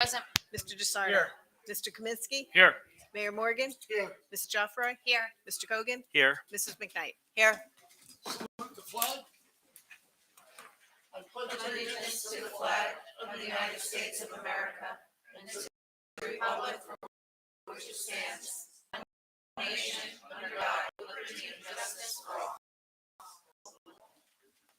Present. Mr. DeSarno. Here. Mr. Kaminsky. Here. Mayor Morgan. Here. Mrs. Joffroy. Here. Mr. Kogan. Here. Mrs. McKnight. Here. Salute the flag. I pledge Allegiance to the flag of the United States of America and to the republic for which it stands, one nation under God, liberty and justice for all.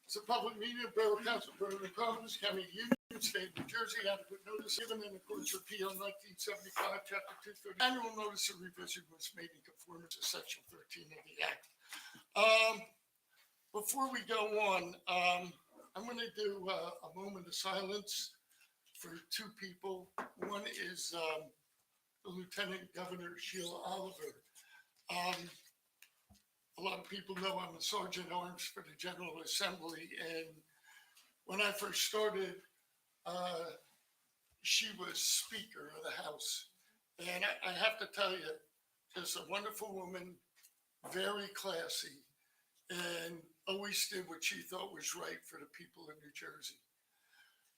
It's a public meeting of Borough Council, Borough of New Providence, County of Union, State of New Jersey, adequate notice given in accordance with PL 1975, Chapter 230. Annual notice of revision was made in conformance to Section 13 of the Act. Before we go on, I'm going to do a moment of silence for two people. One is the Lieutenant Governor Sheila Oliver. A lot of people know I'm a Sergeant at Arms for the General Assembly, and when I first started, she was Speaker of the House. And I have to tell you, just a wonderful woman, very classy, and always did what she thought was right for the people of New Jersey.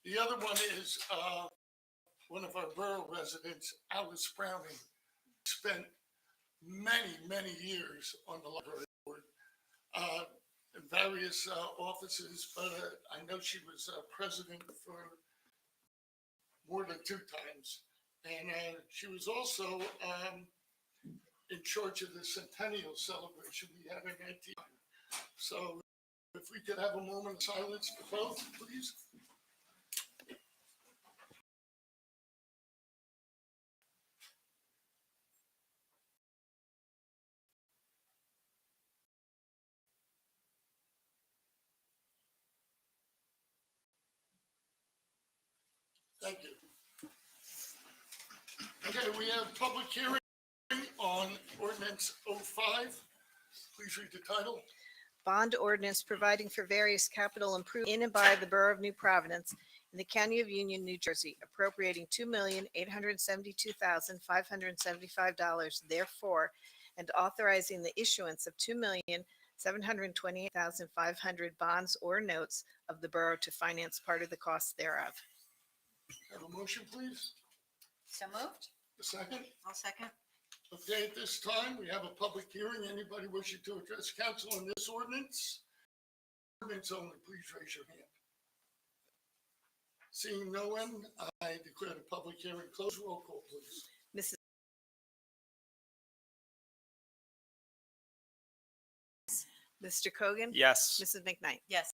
The other one is one of our borough residents, Alice Browning, spent many years on the library board in various offices, but I know she was president for more than 2 times. And she was also in charge of the centennial celebration we had in 19. So if we could have a moment of silence for both, please. Thank you. Okay, we have public hearing on ordinance 05. Please read the title. Bond ordinance providing for various capital improvements in and by the Borough of New Providence in the County of Union, New Jersey, appropriating $2,872,575 therefore, and authorizing the issuance of $2,728,500 bonds or notes of the borough to finance part of the cost thereof. Have a motion, please. So moved. A second. I'll second. Okay, at this time, we have a public hearing. Anybody wishing to address council on this ordinance? Ordinance only, please raise your hand. Seeing no one, I declare the public hearing closed. Roll call, please. Mr. Kogan. Yes. Mrs. McKnight. Yes.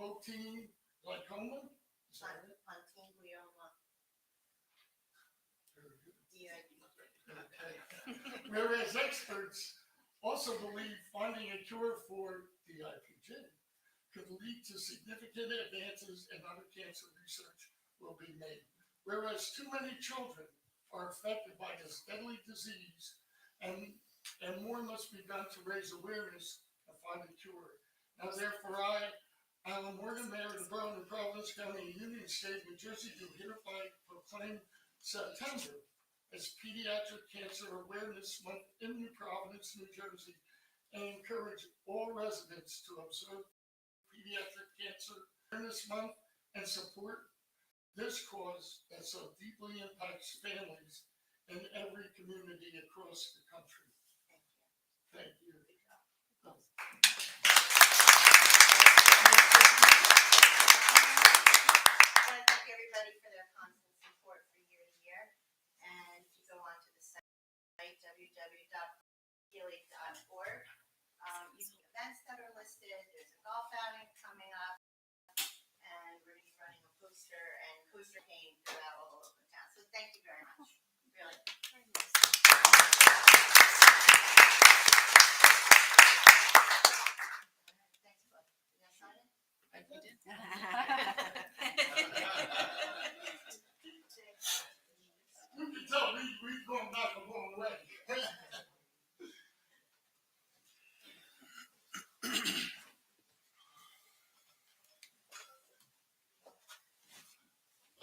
Protein glycoma. Whereas experts also believe finding a cure for DIPJ could lead to significant advances in other cancer research will be made. Whereas too many children are affected by this deadly disease, and more must be done to raise awareness and find a cure. Now therefore I, Alan Morgan, Mayor of the Borough of New Providence, County of Union, State of New Jersey, do hereby proclaim September as Pediatric Cancer Awareness Month in New Providence, New Jersey, and encourage all residents to observe Pediatric Cancer Awareness Month and support this cause that so deeply impacts families in every community across the country. Thank you. I want to thank everybody for their constant support for year to year. And if you go onto the site, www.healy.org, you see events that are listed. There's a golf outing coming up, and we're going to be running a poster and coaster paint throughout all over town. So thank you very much. Really. Thanks, Book. Did I sign it? You can tell we've gone back a long way.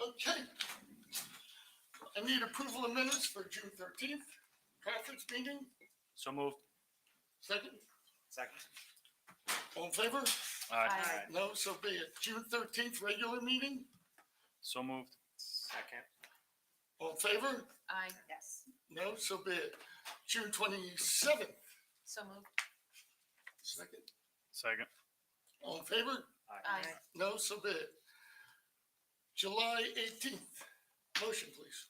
Okay. I need approval of minutes for June 13th, conference meeting. So moved. Second, Second. all in favor? Aye. No, so be it. June 13th, regular meeting. So moved. Second. All in favor? Aye. Yes. No, so be it. June 27th, So moved. second. Second. All in favor? Aye. No, so be it. July 18th, motion please.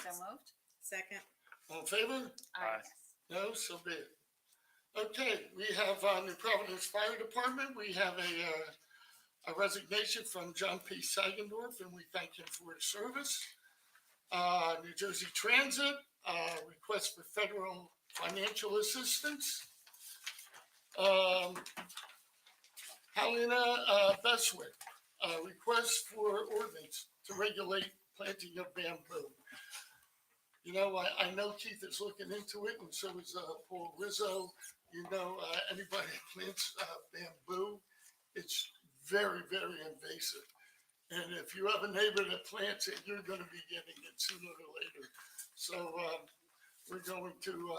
So moved. Second. All in favor? Aye. No, so be it. Okay, we have New Providence Fire Department. We have a resignation from John P. Sagendorf, and we thank him for his service. New Jersey Transit, request for federal financial assistance. Helena Beswick, request for ordinance to regulate planting of bamboo. You know, I know Keith is looking into it, and so is Paul Rizzo. You know, anybody that plants bamboo, it's very, very invasive. And if you have a neighbor that plants it, you're going to be getting it sooner or later. So we're going to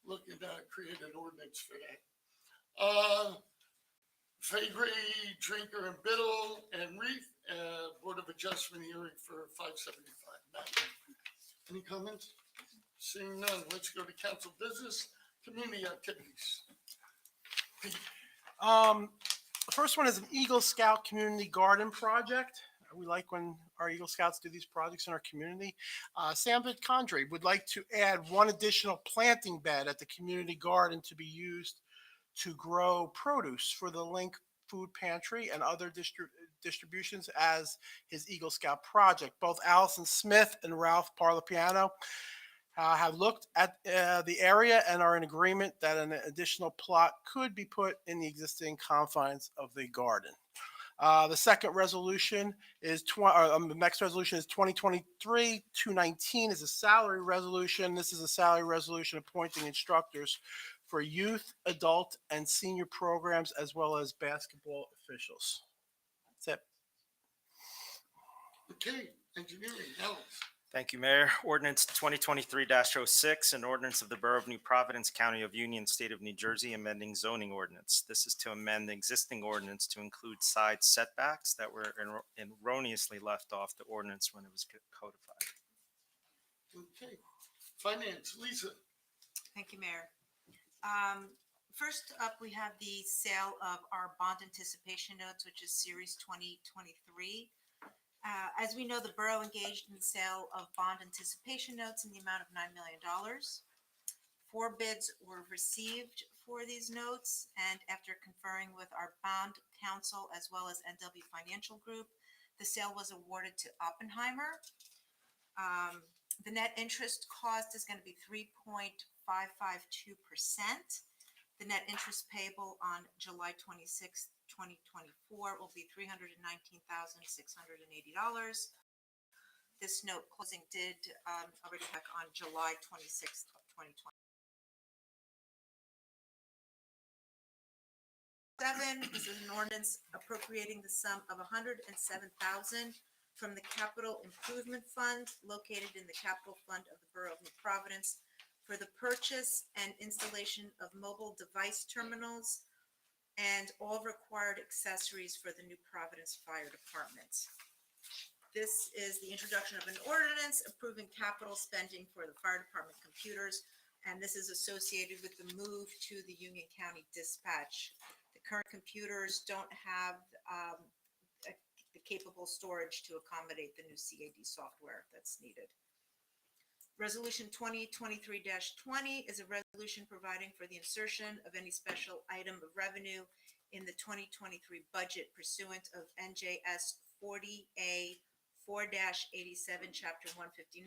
look at create an ordinance for that. Fagre, Drinker and Biddle and Reef, Board of Adjustment hearing for 575. Matt, any comments? Seeing none, let's go to council business, community activities. Pete. The first one is an Eagle Scout Community Garden Project. We like when our Eagle Scouts do these projects in our community. Sam Condry would like to add one additional planting bed at the community garden to be used to grow produce for the Link Food Pantry and other distributions as his Eagle Scout project. Both Allison Smith and Ralph Parlapiano have looked at the area and are in agreement that an additional plot could be put in the existing confines of the garden. The second resolution is the next resolution is 2023-219 is a salary resolution. This is a salary resolution appointing instructors for youth, adult, and senior programs, as well as basketball officials. That's it. Okay, engineering, Alex. Thank you, Mayor. Ordinance 2023-06, an ordinance of the Borough of New Providence, County of Union, State of New Jersey, amending zoning ordinance. This is to amend the existing ordinance to include side setbacks that were erroneously left off the ordinance when it was codified. Okay, finance, Lisa. Thank you, Mayor. First up, we have the sale of our bond anticipation notes, which is Series 2023. As we know, the borough engaged in the sale of bond anticipation notes in the amount of $9 million. 4 bids were received for these notes, and after conferring with our bond counsel as well as NW Financial Group, the sale was awarded to Oppenheimer. The net interest cost is going to be 3.552%. The net interest payable on July 26th, 2024 will be $319,680. This note closing did already back on July 26th of 2020. 7, this is an ordinance appropriating the sum of $107,000 from the Capital Improvement Fund located in the Capital Fund of the Borough of New Providence for the purchase and installation of mobile device terminals and all required accessories for the New Providence Fire Department. This is the introduction of an ordinance approving capital spending for the fire department computers, and this is associated with the move to the Union County Dispatch. The current computers don't have the capable storage to accommodate the new CAD software that's needed. Resolution 2023-20 is a resolution providing for the insertion of any special item of revenue in the 2023 budget pursuant of NJS 40A 4-87, Chapter 159,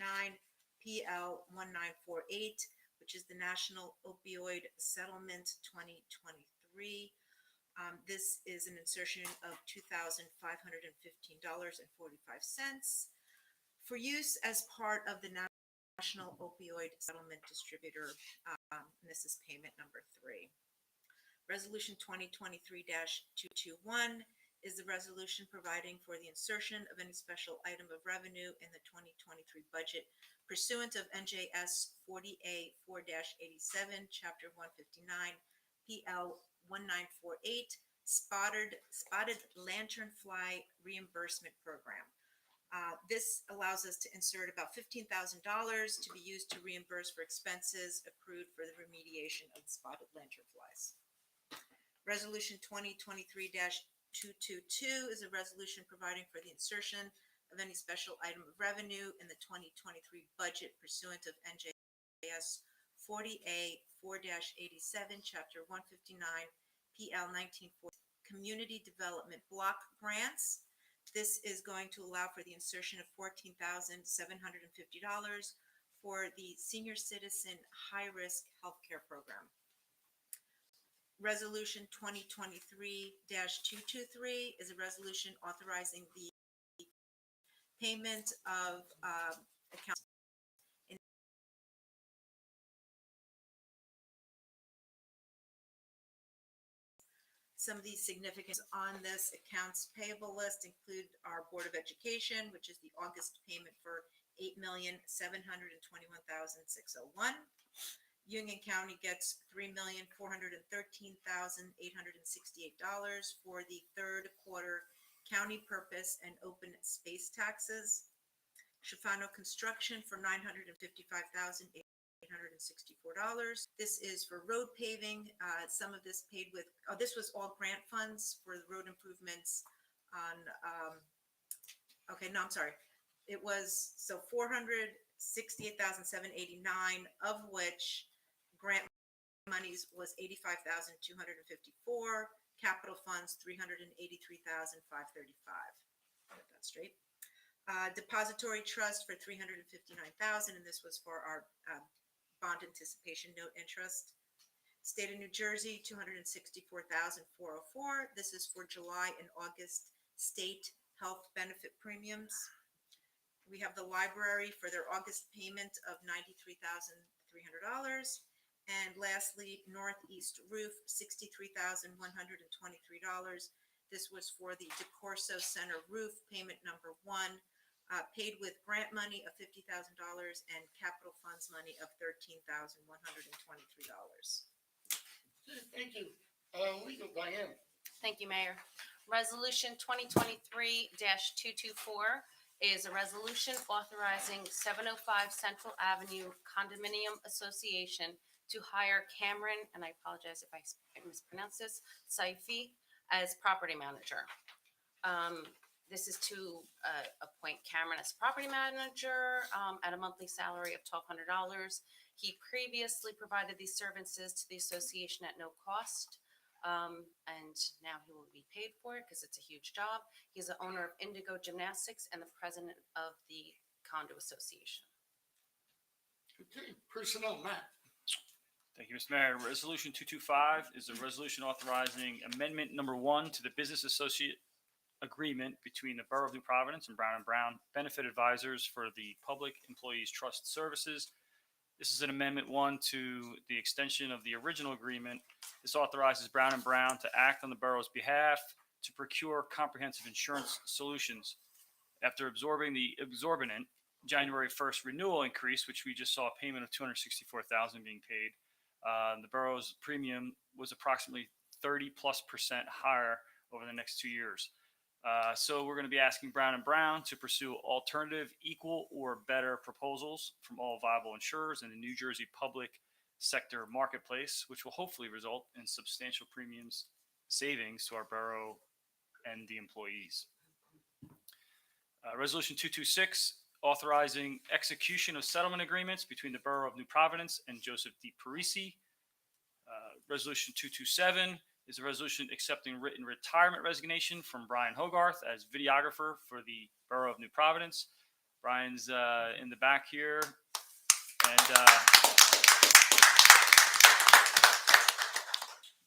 PL 1948, which is the National Opioid Settlement 2023. This is an insertion of $2,515.45 for use as part of the National Opioid Settlement Distributor. And this is payment number 3. Resolution 2023-221 is the resolution providing for the insertion of any special item of revenue in the 2023 budget pursuant of NJS 40A 4-87, Chapter 159, PL 1948, Spotted Lanternfly Reimbursement Program. This allows us to insert about $15,000 to be used to reimburse for expenses accrued for the remediation of spotted lanternflies. Resolution 2023-222 is a resolution providing for the insertion of any special item of revenue in the 2023 budget pursuant of NJS 40A 4-87, Chapter 159, PL 1940, Community Development Block Grants. This is going to allow for the insertion of $14,750 for the Senior Citizen High Risk Healthcare Program. Resolution 2023-223 is a resolution authorizing the payment of accounts. Some of these significance on this accounts payable list include our Board of Education, which is the August payment for $8,721,601. Union County gets $3,413,868 for the third quarter county purpose and open space taxes. Shafano Construction for $955,864. This is for road paving. Some of this paid with, this was all grant funds for the road improvements on, It was, so $468,789, of which grant monies was $85,254, capital funds $383,535. Get that straight. Depository trust for $359,000, and this was for our bond anticipation note interest. State of New Jersey, $264,404. This is for July and August state health benefit premiums. We have the library for their August payment of $93,300. And lastly, Northeast Roof, $63,123. This was for the DeCorso Center roof, payment number 1, paid with grant money of $50,000 and capital funds money of $13,123. Thank you. Legal, Diane. Thank you, Mayor. Resolution 2023-224 is a resolution authorizing 705 Central Avenue Condominium Association to hire Cameron, and I apologize if I mispronounce this, Saifi, as property manager. This is to appoint Cameron as property manager at a monthly salary of $1,200. He previously provided these services to the association at no cost. And now he will be paid for it because it's a huge job. He's the owner of Indigo Gymnastics and the president of the condo association. Okay, personnel, Matt. Thank you, Mr. Mayor. Resolution 225 is a resolution authorizing amendment number 1 to the Business agreement between the Borough of New Providence and Brown & Brown Benefit Advisors for the Public Employees Trust Services. This is an amendment one to the extension of the original agreement. This authorizes Brown & Brown to act on the borough's behalf to procure comprehensive insurance solutions. After absorbing the exorbitant January 1st renewal increase, which we just saw a payment of $264,000 being paid, the borough's premium was approximately 30+% higher over the next 2 years. So we're going to be asking Brown & Brown to pursue alternative, equal, or better proposals from all viable insurers in the New Jersey public sector marketplace, which will hopefully result in substantial premiums savings to our borough and the employees. Resolution 226, authorizing execution of settlement agreements between the Borough of New Providence and Joseph D. Parisi. Resolution 227 is a resolution accepting written retirement resignation from Brian Hogarth as videographer for the Borough of New Providence. Brian's in the back here, and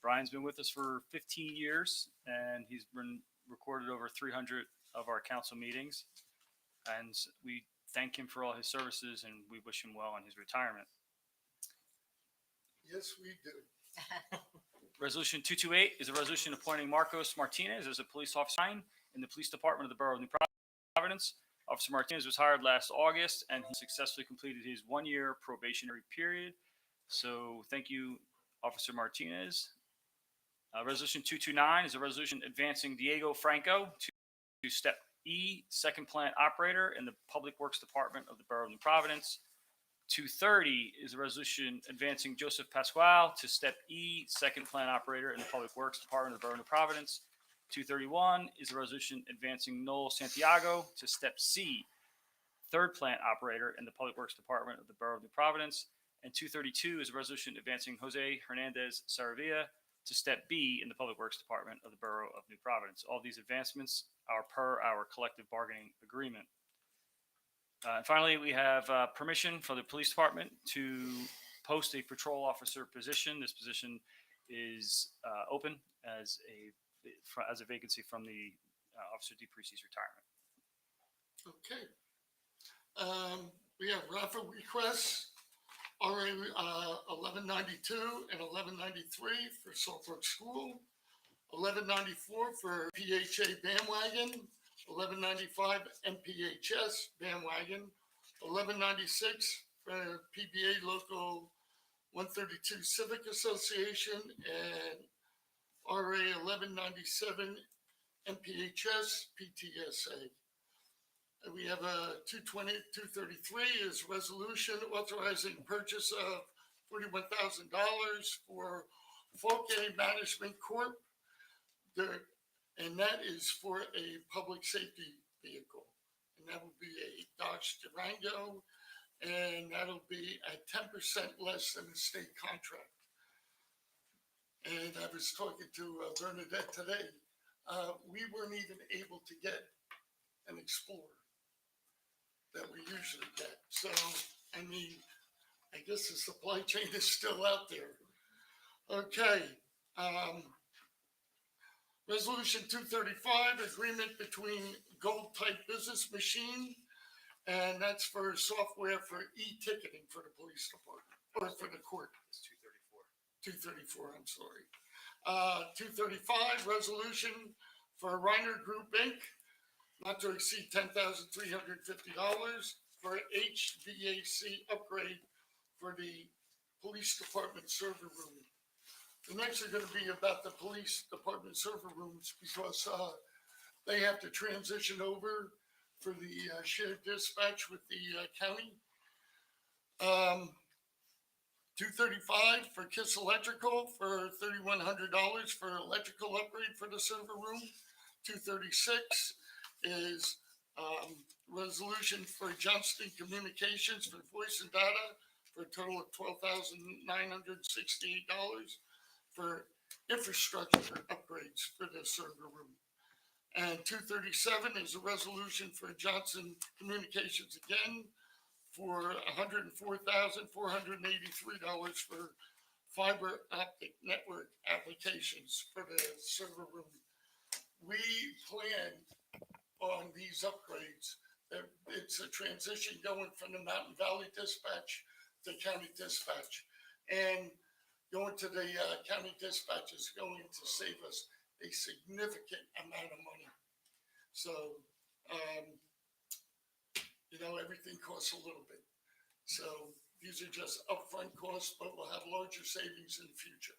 Brian's been with us for 15 years, and he's been recorded over 300 of our council meetings, and we thank him for all his services, and we wish him well in his retirement. Yes, we do. Resolution 228 is a resolution appointing Marcos Martinez as a police officer in the Police Department of the Borough of New Providence. Officer Martinez was hired last August, and he successfully completed his one-year probationary period. So thank you, Officer Martinez. Resolution 229 is a resolution advancing Diego Franco to Step E, Second Plant Operator in the Public Works Department of the Borough of New Providence. 230 is a resolution advancing Joseph Pasquale to Step E, Second Plant Operator in the Public Works Department of the Borough of New Providence. 231 is a resolution advancing Noel Santiago to Step C, Third Plant Operator in the Public Works Department of the Borough of New Providence. And 232 is a resolution advancing Jose Hernandez Saravia to Step B in the Public Works Department of the Borough of New Providence. All these advancements are per our collective bargaining agreement. And finally, we have permission for the police department to post a patrol officer position. This position is open as a vacancy from the Officer D. Parisi's retirement. Okay. We have raffle requests, RA 1192 and 1193 for Suffolk School, 1194 for PHA bandwagon, 1195 MPHS bandwagon, 1196 for PBA Local 132 Civic Association, and RA 1197 MPHS PTSA. And we have a 233 is resolution authorizing purchase of $41,000 for Folke Management Corp. And that is for a public safety vehicle. And that will be a Dodge Durango, and that'll be at 10% less than the state contract. And I was talking to Bernadette today. We weren't even able to get an Explorer that we usually get. So, I mean, I guess the supply chain is still out there. Okay. Resolution 235, agreement between Gold Type Business Machine, and that's for software for e-ticketing for the police department, or for the court. It's 234, I'm sorry. 235, resolution for Reiner Group, Inc., not to exceed $10,350 for HVAC upgrade for the police department server room. The next are going to be about the police department server rooms, because they have to transition over for the shared dispatch with the county. 235 for KISS Electrical for $3,100 for electrical upgrade for the server room. 236 is resolution for Johnston Communications for voice and data for a total of $12,968 for infrastructure upgrades for the server room. And 237 is a resolution for Johnson Communications again for $104,483 for fiber optic network applications for the server room. we planned on these upgrades. It's a transition going from the Mountain Valley Dispatch to County Dispatch. And going to the County Dispatch is going to save us a significant amount of money. So, everything costs a little bit. So these are just upfront costs, but we'll have larger savings in the future.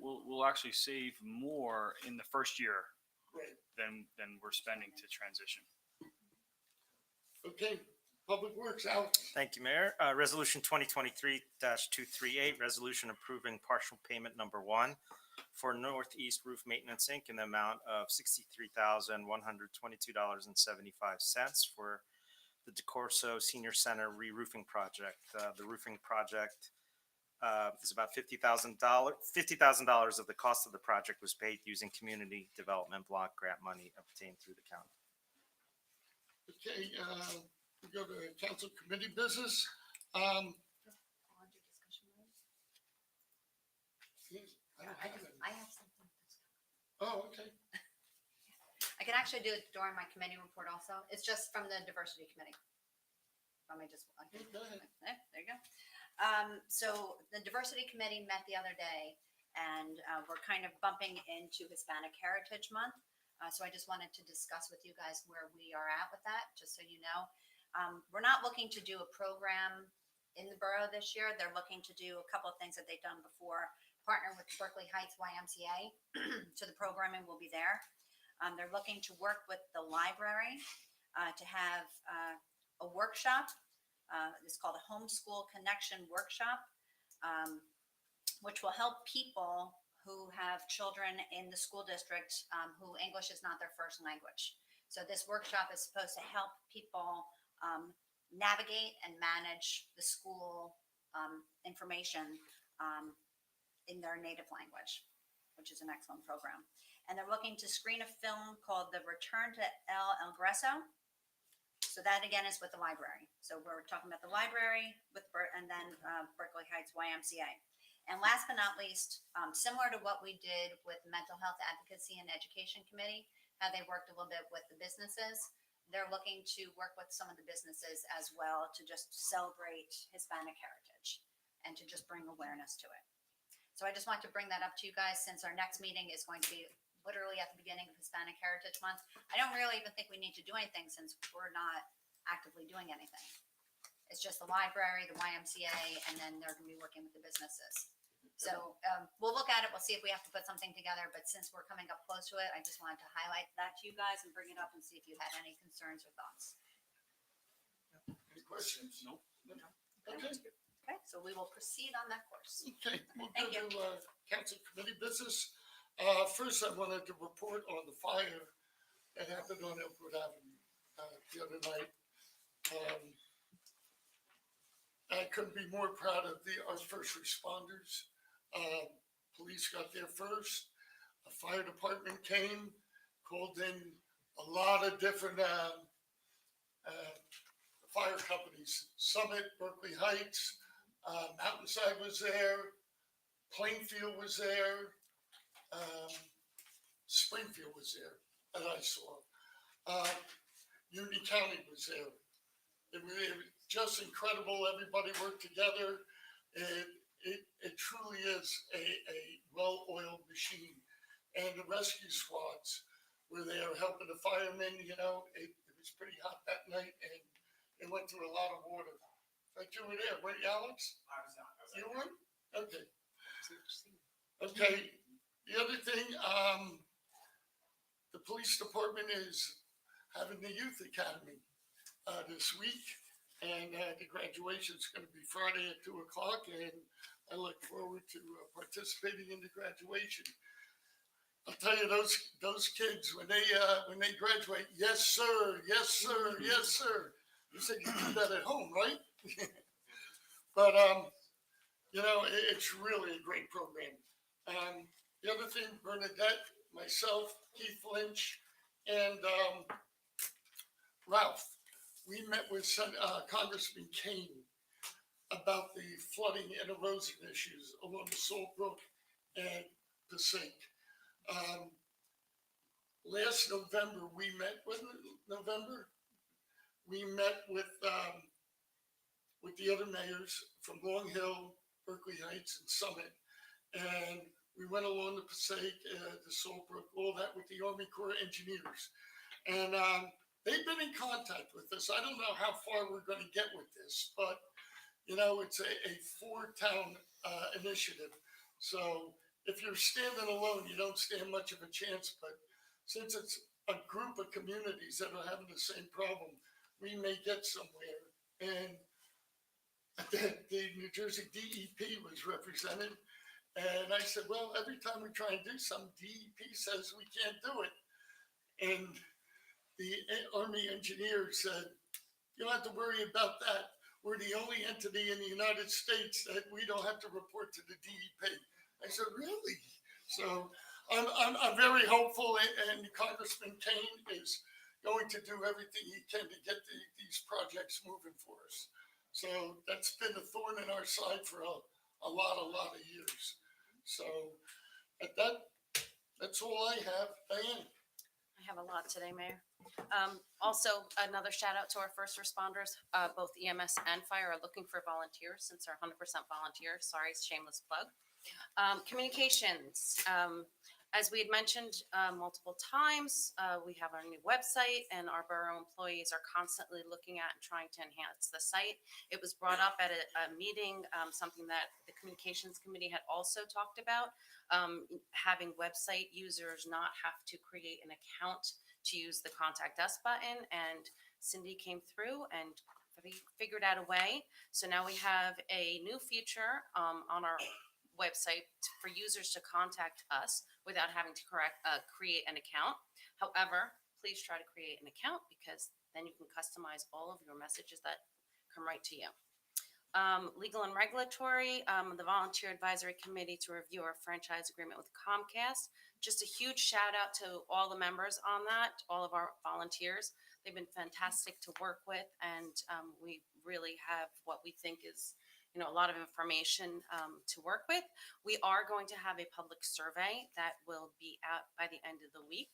We'll actually save more in the first year Great. than we're spending to transition. Okay, Public Works, Alex. Thank you, Mayor. Resolution 2023-238, resolution approving partial payment number 1 for Northeast Roof Maintenance, Inc. in the amount of $63,122.75 for the DeCorso Senior Center re-roofing project. The roofing project is about $50,000. $50,000 of the cost of the project was paid using community development block grant money obtained through the county. Okay, we go to council committee business. I have something. Oh, okay. I can actually do it during my committee report also. It's just from the diversity committee. Let me just, okay. Go ahead. There you go. So the diversity committee met the other day and we're kind of bumping into Hispanic Heritage Month. So I just wanted to discuss with you guys where we are at with that, just so you know. We're not looking to do a program in the borough this year. They're looking to do a couple of things that they've done before, partner with Berkeley Heights YMCA. So the programming will be there. They're looking to work with the library to have a workshop. It's called a Homeschool Connection Workshop, which will help people who have children in the school district who English is not their first language. So this workshop is supposed to help people navigate and manage the school information in their native language, which is an excellent program. And they're looking to screen a film called The Return to El Greso. So that again is with the library. So we're talking about the library with and then Berkeley Heights YMCA. And last but not least, similar to what we did with Mental Health Advocacy and Education Committee, how they worked a little bit with the businesses, they're looking to work with some of the businesses as well to just celebrate Hispanic heritage and to just bring awareness to it. So I just want to bring that up to you guys since our next meeting is going to be literally at the beginning of Hispanic Heritage Month. I don't really even think we need to do anything since we're not actively doing anything. It's just the library, the YMCA, and then they're going to be working with the businesses. So we'll look at it. We'll see if we have to put something together. But since we're coming up close to it, I just wanted to highlight that to you guys and bring it up and see if you had any concerns or thoughts. Any questions? Nope. Okay, Okay, so we will proceed on that course. okay, we'll Thank go you. to council committee business. First, I wanted to report on the fire that happened on Elkwood Avenue the other night. I couldn't be more proud of our first responders. Police got there first. The fire department came, called in a lot of different fire companies. Summit, Berkeley Heights, Mountainside was there, Plainfield was there, Springfield was there that I saw. Union County was there. It was just incredible. Everybody worked together. It truly is a well-oiled machine. And the rescue squads were there helping the firemen. It was pretty hot that night and it went through a lot of water. But you were there, weren't you, Alex? I was not. You were? Okay. Okay, the other thing, the police department is having the youth academy this week. And the graduation is going to be Friday at 2:00, and I look forward to participating in the graduation. I'll tell you, those kids when they graduate, yes sir, yes sir, yes sir. You said you do that at home, right? But it's really a great program. The other thing, Bernadette, myself, Keith Lynch, and Ralph. We met with Congressman Kane about the flooding and erosion issues along the Salt Brook and Passaic. last November, we met, wasn't it November? We met with the other mayors from Long Hill, Berkeley Heights, and Summit. And we went along the Passaic, the Saltbrook, all that with the Army Corps of Engineers. And they've been in contact with us. I don't know how far we're going to get with this, but you know, it's a four-town initiative. So if you're standing alone, you don't stand much of a chance. But since it's a group of communities that are having the same problem, we may get somewhere. And the New Jersey DEP was represented. And I said, well, every time we try and do something, DEP says we can't do it. And the Army engineer said, you don't have to worry about that. We're the only entity in the United States that we don't have to report to the DEP. I said, really? So I'm very hopeful, and Congressman Kane is going to do everything he can to get these projects moving for us. So that's been a thorn in our side for a lot of years. So at that's all I have. Diane. I have a lot today, Mayor. Also, another shout out to our first responders. Both EMS and fire are looking for volunteers since they're 100% volunteers. Sorry, shameless plug. Communications. As we had mentioned multiple times, we have our new website, and our borough employees are constantly looking at and trying to enhance the site. It was brought up at a meeting, something that the communications committee had also talked about, having website users not have to create an account to use the contact us button. And Cindy came through and figured out a way. So now we have a new feature on our website for users to contact us without having to create an account. However, please try to create an account, because then you can customize all of your messages that come right to you. Legal and regulatory, the volunteer advisory committee to review our franchise agreement with Comcast. Just a huge shout out to all the members on that, all of our volunteers. They've been fantastic to work with, and we really have what we think is, you know, a lot of information to work with. We are going to have a public survey that will be out by the end of the week.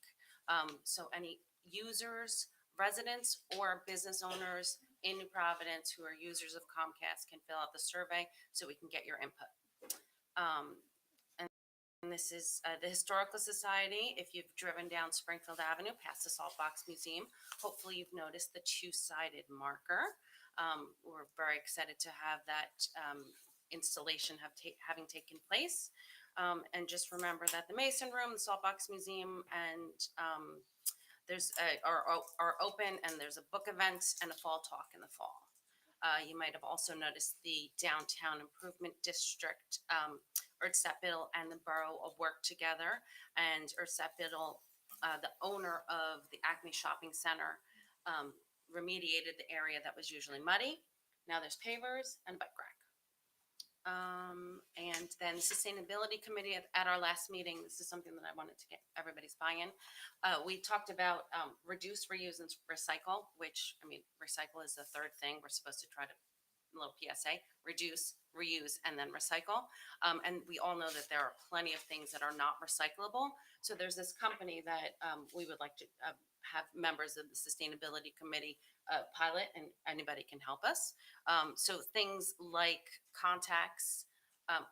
So any users, residents, or business owners in New Providence who are users of Comcast can fill out the survey so we can get your input. And this is the Historical Society. If you've driven down Springfield Avenue past the Saltbox Museum, hopefully you've noticed the two-sided marker. We're very excited to have that installation having taken place. And just remember that the Mason Room, the Saltbox Museum, and there's are open, and there's a book event and a fall talk in the fall. You might have also noticed the Downtown Improvement District, Earthstat Biddle, and the Borough of work together. And Earthstat Biddle, the owner of the Acme Shopping Center, remediated the area that was usually muddy. Now there's pavers and bike rack. And then the Sustainability Committee at our last meeting, this is something that I wanted to get everybody's buy-in. We talked about reduce, reuse, and recycle, which, I mean, recycle is the third thing. We're supposed to try to, a little PSA, reduce, reuse, and then recycle. And we all know that there are plenty of things that are not recyclable. So there's this company that we would like to have members of the Sustainability Committee pilot, and anybody can help us. So things like contacts,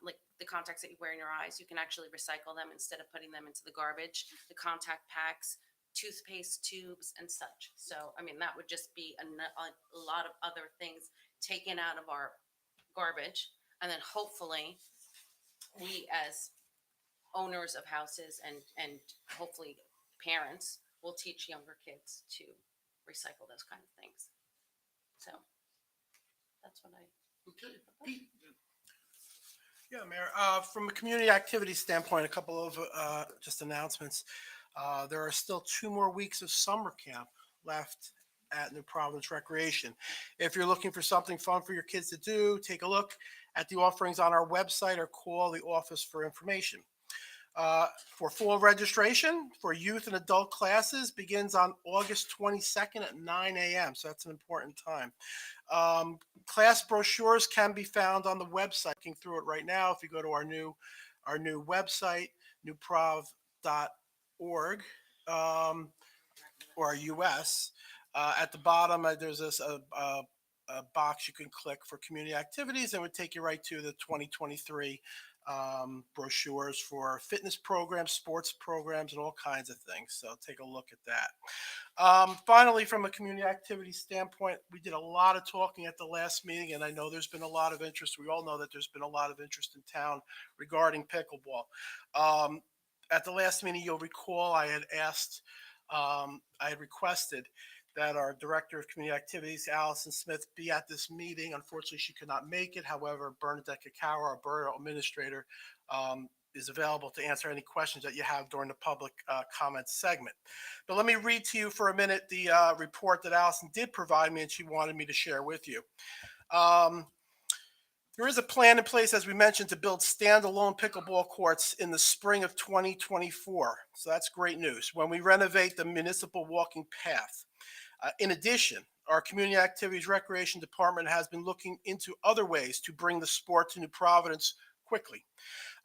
like the contacts that you wear in your eyes, you can actually recycle them instead of putting them into the garbage. The contact packs, toothpaste tubes, and such. So, I mean, that would just be a lot of other things taken out of our garbage. And then hopefully we, as owners of houses and hopefully parents, will teach younger kids to recycle those kind of things. So that's what I. Okay. Pete. Yeah, Mayor, from a community activity standpoint, a couple of just announcements. There are still 2 more weeks of summer camp left at New Providence Recreation. If you're looking for something fun for your kids to do, take a look at the offerings on our website or call the office for information. For full registration for youth and adult classes begins on August 22nd at 9 a.m. So that's an important time. Class brochures can be found on the website. Looking through it right now, if you go to our new website, newprov.org, or US. At the bottom, there's a box you can click for community activities, and it would take you right to the 2023 brochures for fitness programs, sports programs, and all kinds of things. So take a look at that. Finally, from a community activity standpoint, we did a lot of talking at the last meeting, and I know there's been a lot of interest. We all know that there's been a lot of interest in town regarding pickleball. At the last meeting, you'll recall I had requested that our Director of Community Activities, Allison Smith, be at this meeting. Unfortunately, she could not make it. However, Bernadette Kakawa, our Borough Administrator, is available to answer any questions that you have during the public comment segment. But let me read to you for a minute the report that Allison did provide me and she wanted me to share with you. There is a plan in place, as we mentioned, to build standalone pickleball courts in the spring of 2024. So that's great news when we renovate the municipal walking path. In addition, our Community Activities Recreation Department has been looking into other ways to bring the sport to New Providence quickly.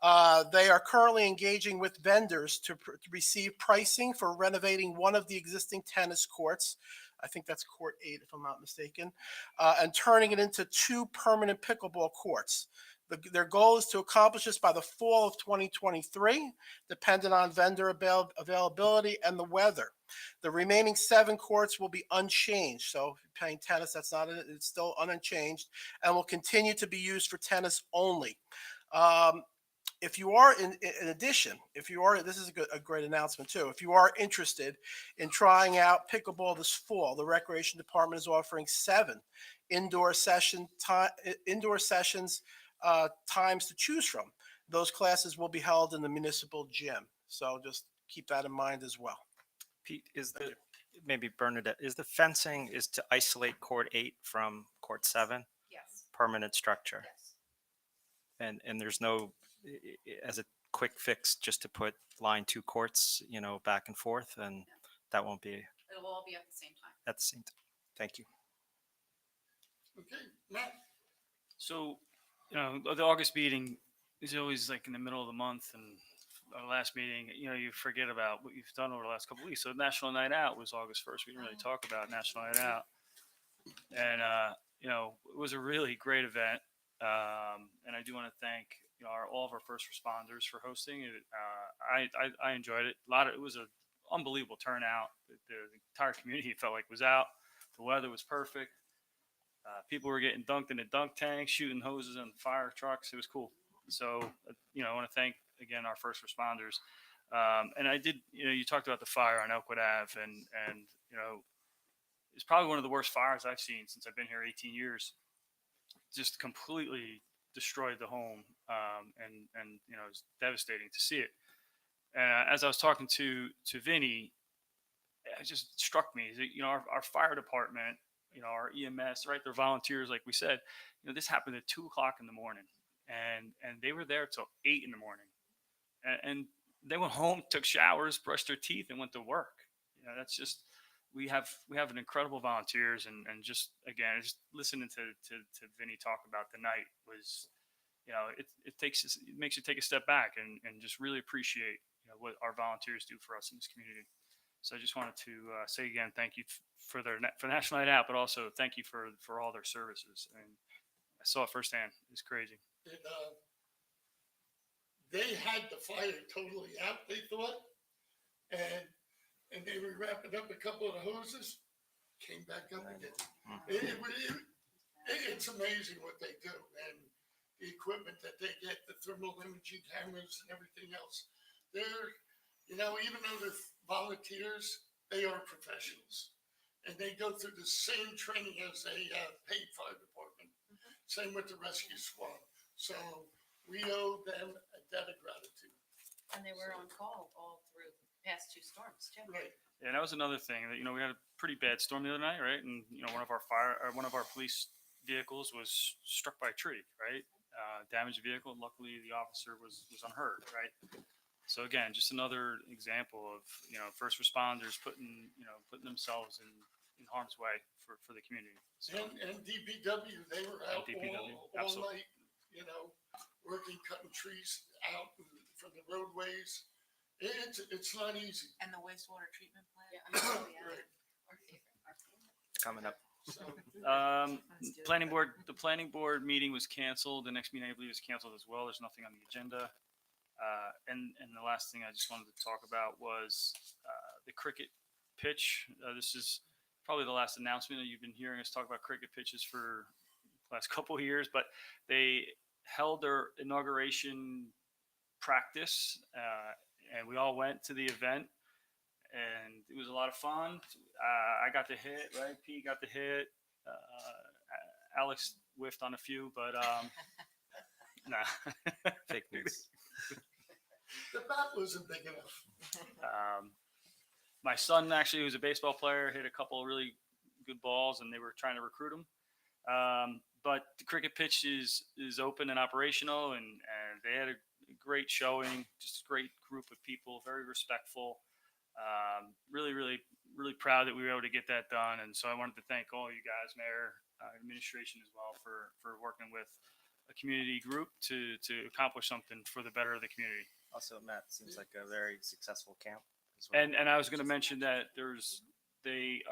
They are currently engaging with vendors to receive pricing for renovating one of the existing tennis courts. I think that's court 8, if I'm not mistaken, and turning it into 2 permanent pickleball courts. Their goal is to accomplish this by the fall of 2023, dependent on vendor availability and the weather. The remaining 7 courts will be unchanged. So if you're playing tennis, it's still unchanged and will continue to be used for tennis only. If you are, in addition, this is a great announcement too. If you are interested in trying out pickleball this fall, the Recreation Department is offering 7 indoor sessions times to choose from. Those classes will be held in the municipal gym. So just keep that in mind as well. Pete, maybe Bernadette, is the fencing is to isolate court 8 from court 7, Yes, permanent structure? yes. And there's no, as a quick fix, just to put line 2 courts, back and forth, and that won't be It will all be at the same time. at the same time. Thank you. Okay, Matt? So, the August meeting is always like in the middle of the month, and our last meeting, you forget about what you've done over the last couple of weeks. So National Night Out was August 1st. We didn't really talk about National Night Out. And, it was a really great event. And I do want to thank, all of our first responders for hosting it. I enjoyed it. It was an unbelievable turnout. The entire community felt like was out. The weather was perfect. People were getting dunked in the dunk tank, shooting hoses in fire trucks. It was cool. So, I want to thank again our first responders. And I did, you talked about the fire on Elkwood Ave, and it's probably one of the worst fires I've seen since I've been here 18 years. Just completely destroyed the home, and it's devastating to see it. And as I was talking to Vinny, it just struck me that our fire department, our EMS, right? They're volunteers, like we said. This happened at 2:00 in the morning, and they were there till 8 in the morning, and they went home, took showers, brushed their teeth, and went to work. That's just we have an incredible volunteers, and just again, just listening to Vinny talk about the night was, it makes you take a step back and just really appreciate what our volunteers do for us in this community. So I just wanted to say again, thank you for National Night Out, but also thank you for all their services. And I saw it firsthand. It's crazy. And, they had the fire totally out, they thought, and they were wrapping up a couple of the hoses, came back up again. It's amazing what they do, and the equipment that they get, the thermal imaging cameras and everything else. They're, even though they're volunteers, they are professionals, and they go through the same training as a paid fire department. Same with the rescue squad. So we owe them a debt of gratitude. And they were on call all through the past 2 storms too. Right. Yeah, that was another thing that, we had a pretty bad storm the other night, right? And, one of our police vehicles was struck by a tree, right? Damaged vehicle. Luckily the officer was unhurt, right? So again, just another example of, first responders putting themselves in harm's way for the community. So, And DPW, they were out all absolutely. night, working, cutting trees out from the roadways. It's not easy. And the wastewater treatment plant? Yeah, I mean, oh, yeah. Right. Our favorite. Coming up. So, Let's do it. The planning board meeting was canceled. The next meeting, I believe, is canceled as well. There's nothing on the agenda. And the last thing I just wanted to talk about was the cricket pitch. This is probably the last announcement that you've been hearing us talk about cricket pitches for the last couple of years, but they held their inauguration practice, and we all went to the event, and it was a lot of fun. I got the hit, right? Pete got the hit. Alex whiffed on a few, but nah. Fake news. the bat wasn't big enough. My son actually, who's a baseball player, hit a couple of really good balls, and they were trying to recruit him. But the cricket pitch is open and operational, and they had a great showing. Just a great group of people, very respectful. Really, really, really proud that we were able to get that done. And so I wanted to thank all you guys, Mayor, administration as well, for working with a community group to accomplish something for the better of the community. Also, Matt, seems like a very successful camp as well. And I was going to mention that they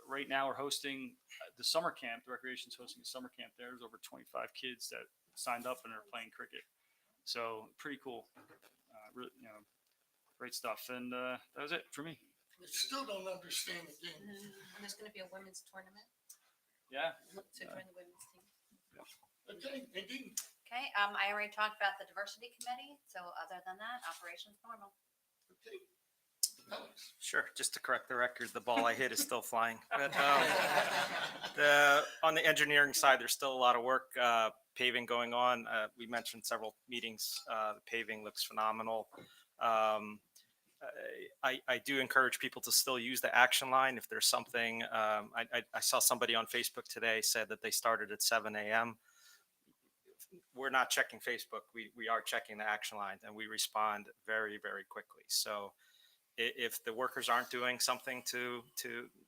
right now are hosting the summer camp. The recreation's hosting a summer camp there. There's over 25 kids that signed up and are playing cricket. So pretty cool. Really, great stuff. And that was it for me. I still don't understand the game. And there's going to be a women's tournament Yeah. to join the women's team. Okay, Nadine, Okay, I already talked about the diversity committee, so other than that, operations normal. okay. Alex. Sure, just to correct the record, the ball I hit is still flying. But on the engineering side, there's still a lot of work, paving going on. We mentioned several meetings. The paving looks phenomenal. I do encourage people to still use the action line if there's something. I saw somebody on Facebook today said that they started at 7 a.m. We're not checking Facebook. We are checking the action line, and we respond very, very quickly. So if the workers aren't doing something to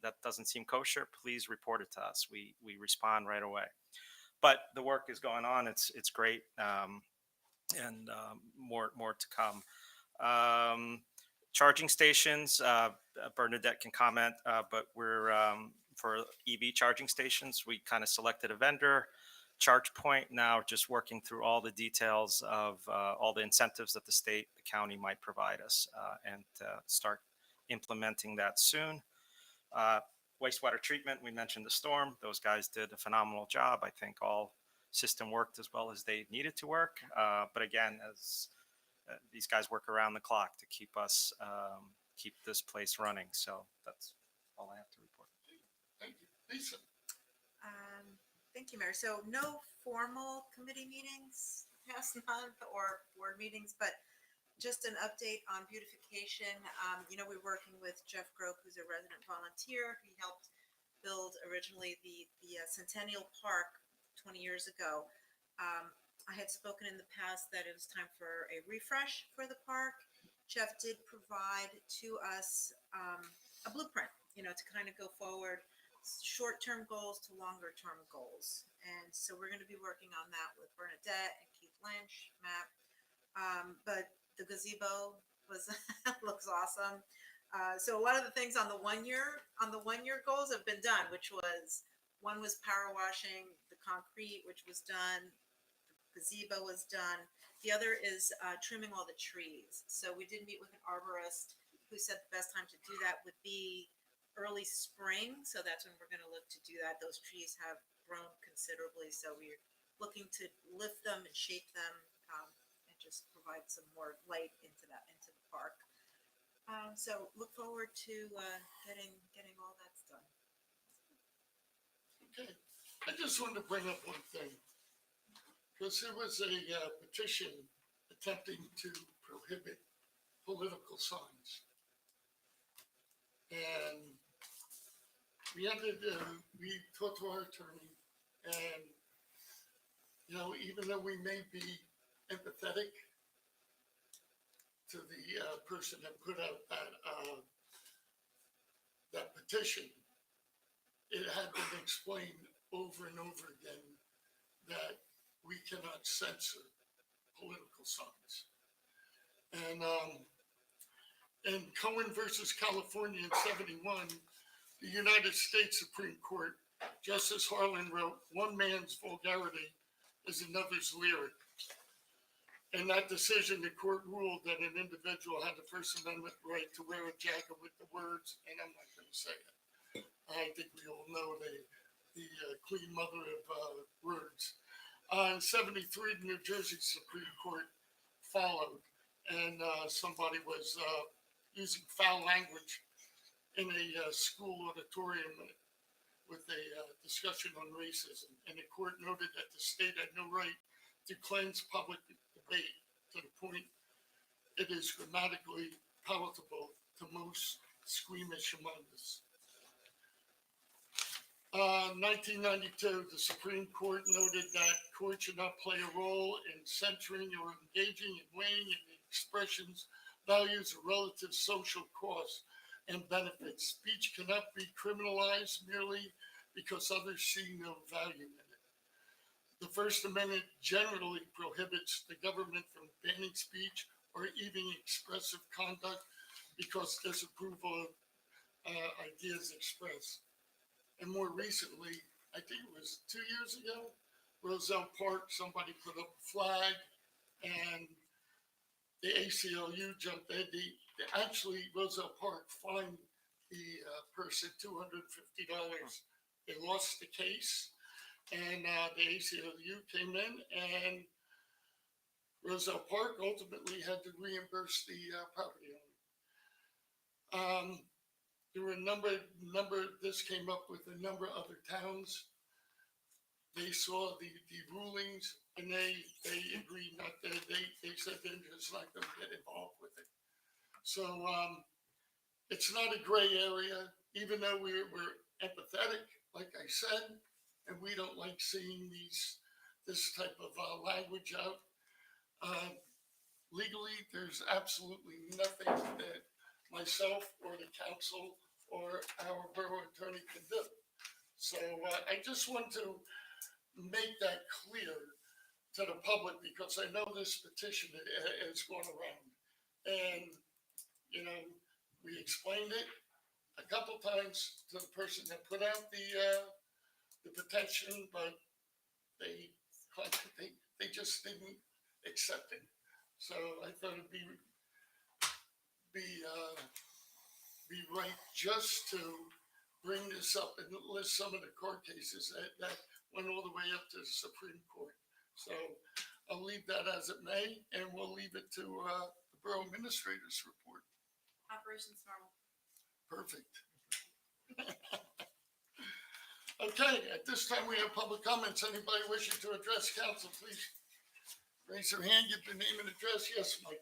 that doesn't seem kosher, please report it to us. We respond right away. But the work is going on. It's great, and more to come. Charging stations, Bernadette can comment, but we're for EV charging stations, we kind of selected a vendor. ChargePoint now just working through all the details of all the incentives that the state, the county might provide us, and start implementing that soon. Wastewater treatment, we mentioned the storm. Those guys did a phenomenal job. I think all system worked as well as they needed to work. But again, as these guys work around the clock to keep us, keep this place running. So that's all I have to report. Thank you. Lisa. Thank you, Mayor. So no formal committee meetings past month or board meetings, but just an update on beautification. We're working with Jeff Grope, who's a resident volunteer. He helped build originally the Centennial Park 20 years ago. I had spoken in the past that it was time for a refresh for the park. Jeff did provide to us a blueprint, to kind of go forward, short-term goals to longer-term goals. And so we're going to be working on that with Bernadette and Keith Lynch, Matt. But the gazebo looks awesome. So a lot of the things on the 1 year goals have been done, which was one was power washing the concrete, which was done. The gazebo was done. The other is trimming all the trees. So we did meet with an arborist who said the best time to do that would be early spring. So that's when we're going to look to do that. Those trees have grown considerably. So we're looking to lift them and shape them and just provide some more light into the park. So look forward to getting all that's done. Okay. I just wanted to bring up one thing. Because there was a petition attempting to prohibit political signs. And we talked to our attorney, and, even though we may be empathetic to the person that put out that petition, it had been explained over and over again that we cannot censor political signs. And In Cohen versus California in 71, the United States Supreme Court, Justice Harlan wrote, "One man's vulgarity is another's lyric." In that decision, the court ruled that an individual had the First Amendment right to wear a jacket with the words, and I'm not going to say it. I think we all know the queen mother of words. In 73, the New Jersey Supreme Court followed, and somebody was using foul language in a school auditorium with a discussion on racism. And the court noted that the state had no right to cleanse public debate to the point it is grammatically palatable to most squeamish among us. 1992, the Supreme Court noted that courts should not play a role in censoring or engaging in weighing in the expressions, values, or relative social costs and benefits. Speech cannot be criminalized merely because others see no value in it. The First Amendment generally prohibits the government from banning speech or even expressive conduct because disapproval of ideas expressed. And more recently, I think it was 2 years ago, Roselle Park, somebody put up a flag and the ACLU jumped in. Actually, Roselle Park fined the person $250. They lost the case, and the ACLU came in, and Roselle Park ultimately had to reimburse the property owner. There were this came up with a number of other towns. They saw the rulings and they agreed not to, they said they're just not going to get involved with it. So it's not a gray area, even though we're empathetic, like I said, and we don't like seeing this type of language out. Legally, there's absolutely nothing that myself or the council or our borough attorney can do. So I just want to make that clear to the public because I know this petition is going around. And, you know, we explained it a couple times to the person that put out the petition, but they just didn't accept it. So I thought it'd be right just to bring this up and list some of the court cases that went all the way up to the Supreme Court. So I'll leave that as it may, and we'll leave it to the Borough Administrator's report. Operations normal. Perfect. Okay, at this time we have public comments. Anybody wishing to address council, please raise your hand, give your name and address. Yes, Mike.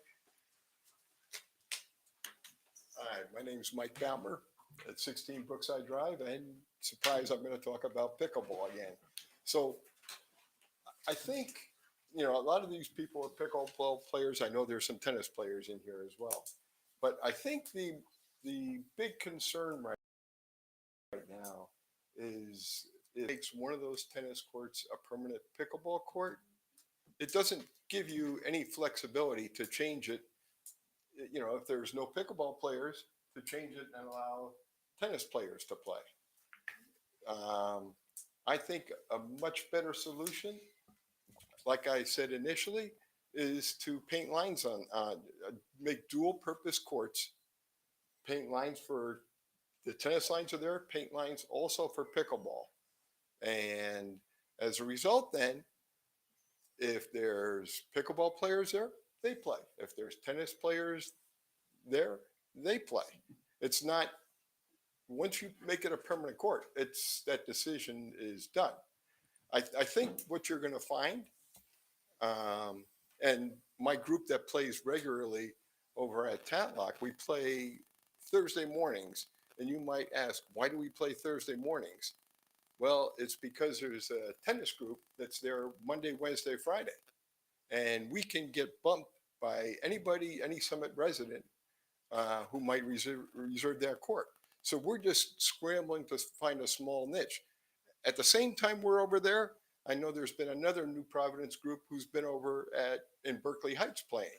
Hi, my name is Mike Balmer at 16 Brookside Drive, and surprise, I'm going to talk about pickleball again. So I think, you know, a lot of these people are pickleball players. I know there's some tennis players in here as well. But I think the big concern right now is it makes one of those tennis courts a permanent pickleball court. It doesn't give you any flexibility to change it. You know, if there's no pickleball players, to change it and allow tennis players to play. I think a much better solution, like I said initially, is to paint lines on, make dual purpose courts, paint lines for the tennis lines are there, paint lines also for pickleball. And as a result then, if there's pickleball players there, they play. If there's tennis players there, they play. It's not, once you make it a permanent court, it's, that decision is done. I think what you're going to find, and my group that plays regularly over at Tatlock, we play Thursday mornings. And you might ask, why do we play Thursday mornings? Well, it's because there's a tennis group that's there Monday, Wednesday, Friday. And we can get bumped by anybody, any Summit resident who might reserve their court. So we're just scrambling to find a small niche. At the same time we're over there, I know there's been another New Providence group who's been over in Berkeley Heights playing.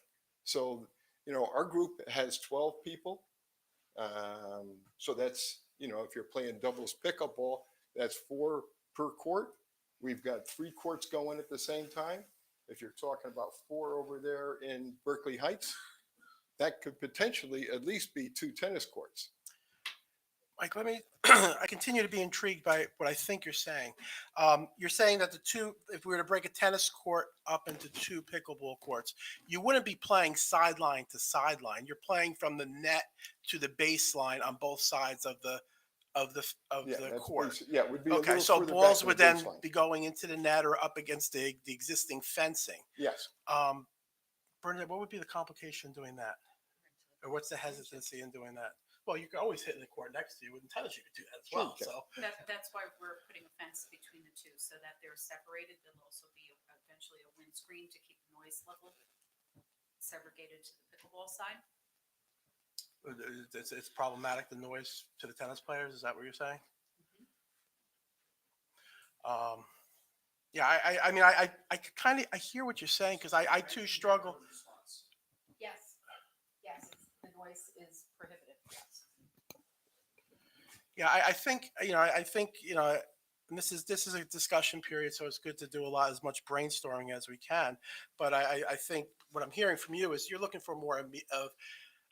So our group has 12 people. So that's, if you're playing doubles pickleball, that's 4 per court. We've got 3 courts going at the same time. If you're talking about 4 over there in Berkeley Heights, that could potentially at least be 2 tennis courts. Mike, I continue to be intrigued by what I think you're saying. You're saying that if we were to break a tennis court up into 2 pickleball courts, you wouldn't be playing sideline to sideline. You're playing from the net to the baseline on both sides of the court. Yeah, it would be a Okay, little so further back balls than would the then baseline. be going into the net or up against the existing fencing. Yes. Bernadette, what would be the complication doing that? Or what's the hesitancy in doing that? Well, you can always hit in the court next to you. In tennis, you could do that as well. Sure, So That's why we're putting a fence between the two, so that they're separated. There'll also be eventually a windscreen to keep the noise level segregated to the pickleball side. it's problematic, the noise to the tennis players. Is that what you're saying? Yeah, I mean, I kind of, I hear what you're saying because I too struggle. Yes, the noise is prohibitive, yes. Yeah, I think, and this is a discussion period, so it's good to do as much brainstorming as we can. But I think what I'm hearing from you is you're looking for more of,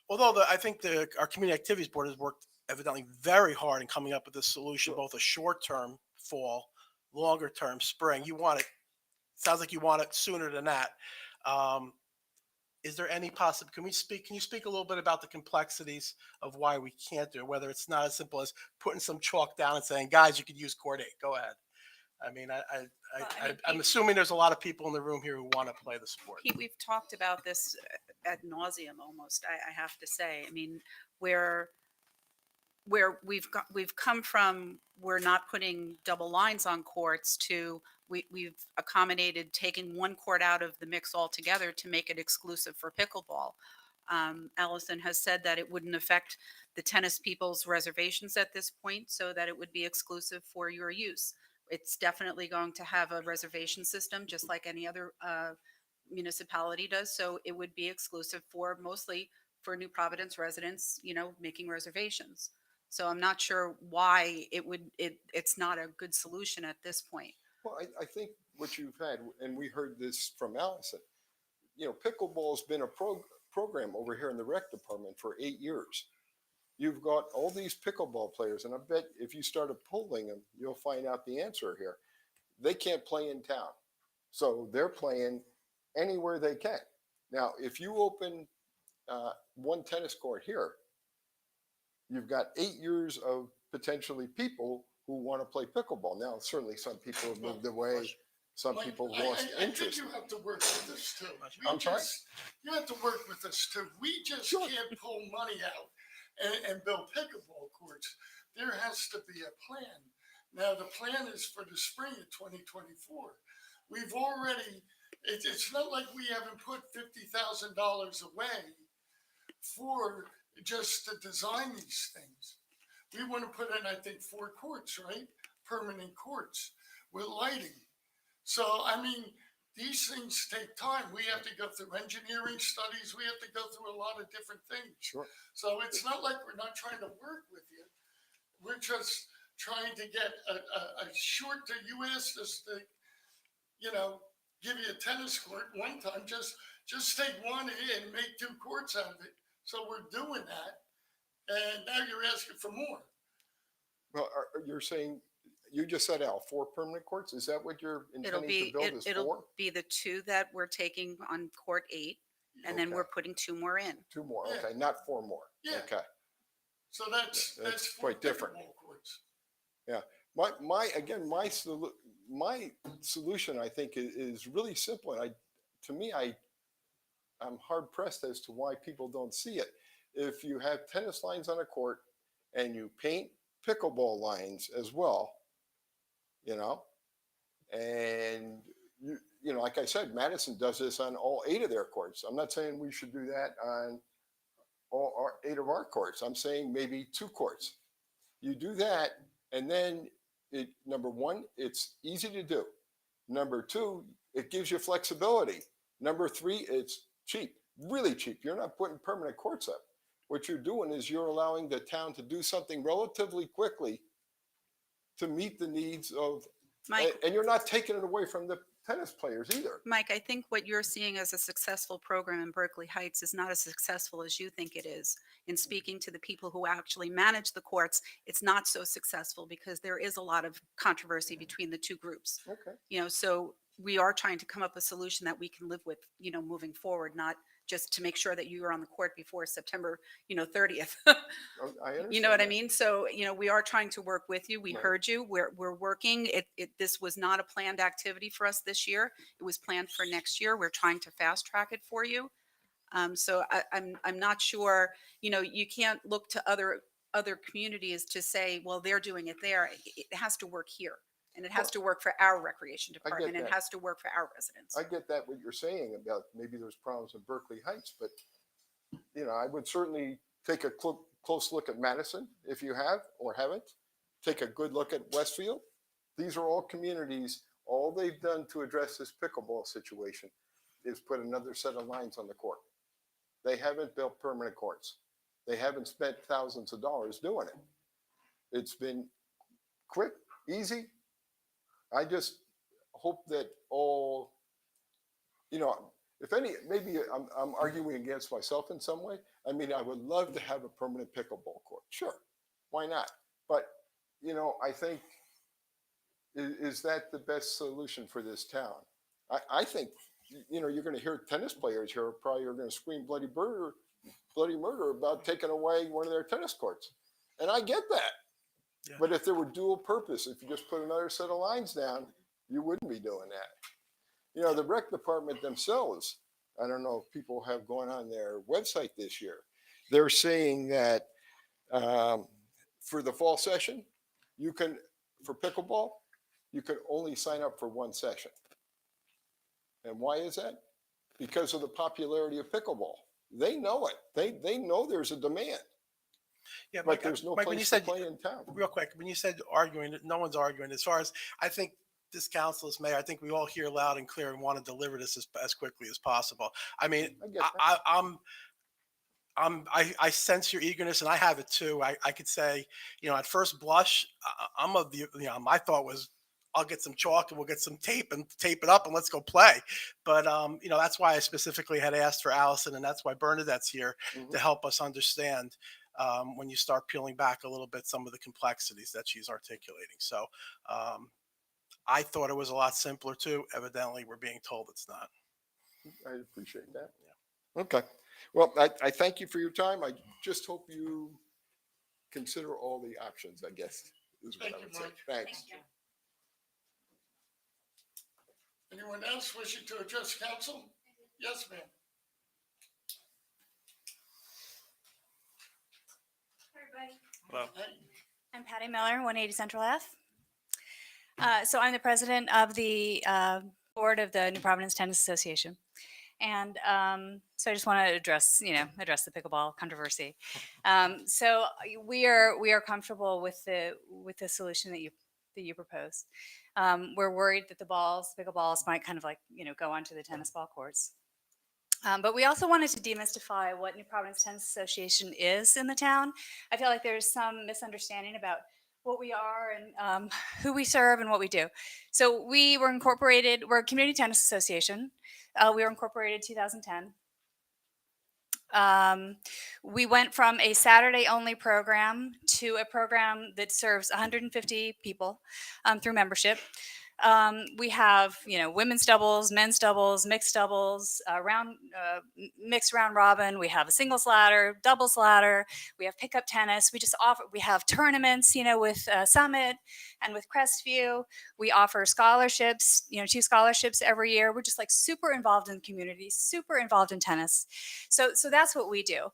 although I think our community activities board has worked evidently very hard in coming up with a solution, both a short-term fall, longer-term spring. You want it, sounds like you want it sooner than that. Is there any can you speak a little bit about the complexities of why we can't do it, whether it's not as simple as putting some chalk down and saying, guys, you could use court 8, go ahead. I mean, I'm assuming there's a lot of people in the room here who want to play the sport. Pete, we've talked about this ad nauseum almost, I have to say. I mean, where we've come from, we're not putting double lines on courts to we've accommodated taking one court out of the mix altogether to make it exclusive for pickleball. Allison has said that it wouldn't affect the tennis people's reservations at this point, so that it would be exclusive for your use. It's definitely going to have a reservation system, just like any other municipality does. So it would be exclusive mostly for New Providence residents, making reservations. So I'm not sure why it's not a good solution at this point. Well, I think what you've had, and we heard this from Allison, pickleball's been a program over here in the rec department for 8 years. You've got all these pickleball players, and I bet if you started polling them, you'll find out the answer here. They can't play in town, so they're playing anywhere they can. Now, if you open one tennis court here, you've got 8 years of potentially people who want to play pickleball. Now, certainly some people have moved away. Some people lost interest. I think you have to work with us too. I'm sorry? You have to work with us too. We just can't pull money out and build pickleball courts. There has to be a plan. Now, the plan is for the spring of 2024. We've already, it's not like we haven't put $50,000 away for just to design these things. We want to put in, I think, 4 courts, right? Permanent courts with lighting. So, I mean, these things take time. We have to go through engineering studies. We have to go through a lot of different things. Sure. So it's not like we're not trying to work with you. We're just trying to get a short, you asked us to, give you a tennis court one time. Just take one in, make 2 courts out of it. So we're doing that. And now you're asking for more. Well, you're saying, you just said, Al, 4 permanent courts? Is that what you're intending to build is 4? It'll be the 2 that we're taking on court 8, and then Okay. we're putting 2 more in. 2 more, Yeah. okay, not 4 more. Yeah. Okay. So that's quite different. pickleball courts. Yeah. My solution, I think, is really simple. And I'm hard pressed as to why people don't see it. If you have tennis lines on a court and you paint pickleball lines as well, and like I said, Madison does this on all 8 of their courts. I'm not saying we should do that on all 8 of our courts. I'm saying maybe 2 courts. You do that, and then number 1, it's easy to do. Number 2, it gives you flexibility. Number 3, it's cheap. really cheap. You're not putting permanent courts up. What you're doing is you're allowing the town to do something relatively quickly to meet the needs of, Mike, and you're not taking it away from the tennis players either. Mike, I think what you're seeing as a successful program in Berkeley Heights is not as successful as you think it is. In speaking to the people who actually manage the courts, it's not so successful because there is a lot of controversy between the two groups. Okay. So we are trying to come up with a solution that we can live with, moving forward, not just to make sure that you are on the court before September, 30th. I understand. You know what I that. mean? So, we are trying to work with you. We Right. heard you. We're working. This was not a planned activity for us this year. It was planned for next year. We're trying to fast track it for you. So I'm not sure, you can't look to other communities to say, well, they're doing it there. It has to work here. And it has to work for our recreation department, and it that. has to work for our residents. I get that what you're saying about maybe there's problems in Berkeley Heights, but I would certainly take a close look at Madison if you have or haven't. Take a good look at Westfield. These are all communities. All they've done to address this pickleball situation is put another set of lines on the court. They haven't built permanent courts. They haven't spent thousands of dollars doing it. It's been quick, easy. I just hope that all, if any, maybe I'm arguing against myself in some way. I mean, I would love to have a permanent pickleball court. Sure, why not? But, I think, is that the best solution for this town? I think, you're going to hear tennis players here probably are going to scream bloody murder about taking away one of their tennis courts. And I get that. Yeah. But if there were dual purpose, if you just put another set of lines down, you wouldn't be doing that. The rec department themselves, I don't know if people have gone on their website this year. They're saying that for the fall session, for pickleball, you can only sign up for one session. And why is that? Because of the popularity of pickleball. They know it. They know there's a demand. Yeah, But there's no Mike, when you place said, to play in town. real quick, when you said arguing, no one's arguing. As far as I think this council is mayor, I think we all hear loud and clear and want to deliver this as quickly as possible. I mean, I get that. I sense your eagerness, and I have it too. I could say, at first blush, I'm of the, my thought was, I'll get some chalk and we'll get some tape and tape it up and let's go play. But that's why I specifically had asked for Allison, and that's why Bernadette's here to help us understand when you start peeling back a little bit some of the complexities that she's articulating. So I thought it was a lot simpler too. Evidently, we're being told it's not. I appreciate that. Yeah. Okay. Well, I thank you for your time. I just hope you consider all the options, I guess, is what Thank I you, would say. Mike. Thanks. Anyone else wishing to address council? Yes, ma'am. Everybody. Hello. I'm Patty Miller, 180 Central Ave. So I'm the president of the board of the New Providence Tennis Association. And so I just want to address the pickleball controversy. So we are comfortable with the solution that you propose. We're worried that the pickleballs might kind of go onto the tennis ball courts. But we also wanted to demystify what New Providence Tennis Association is in the town. I feel like there's some misunderstanding about what we are and who we serve and what we do. So we're a community tennis association. We were incorporated 2010. We went from a Saturday-only program to a program that serves 150 people through membership. We have, women's doubles, men's doubles, mixed doubles, mixed round robin. We have a singles ladder, doubles ladder. We have pickup tennis. We have tournaments, with Summit and with Crestview. We offer scholarships, 2 scholarships every year. We're just super involved in the community, super involved in tennis. So that's what we do.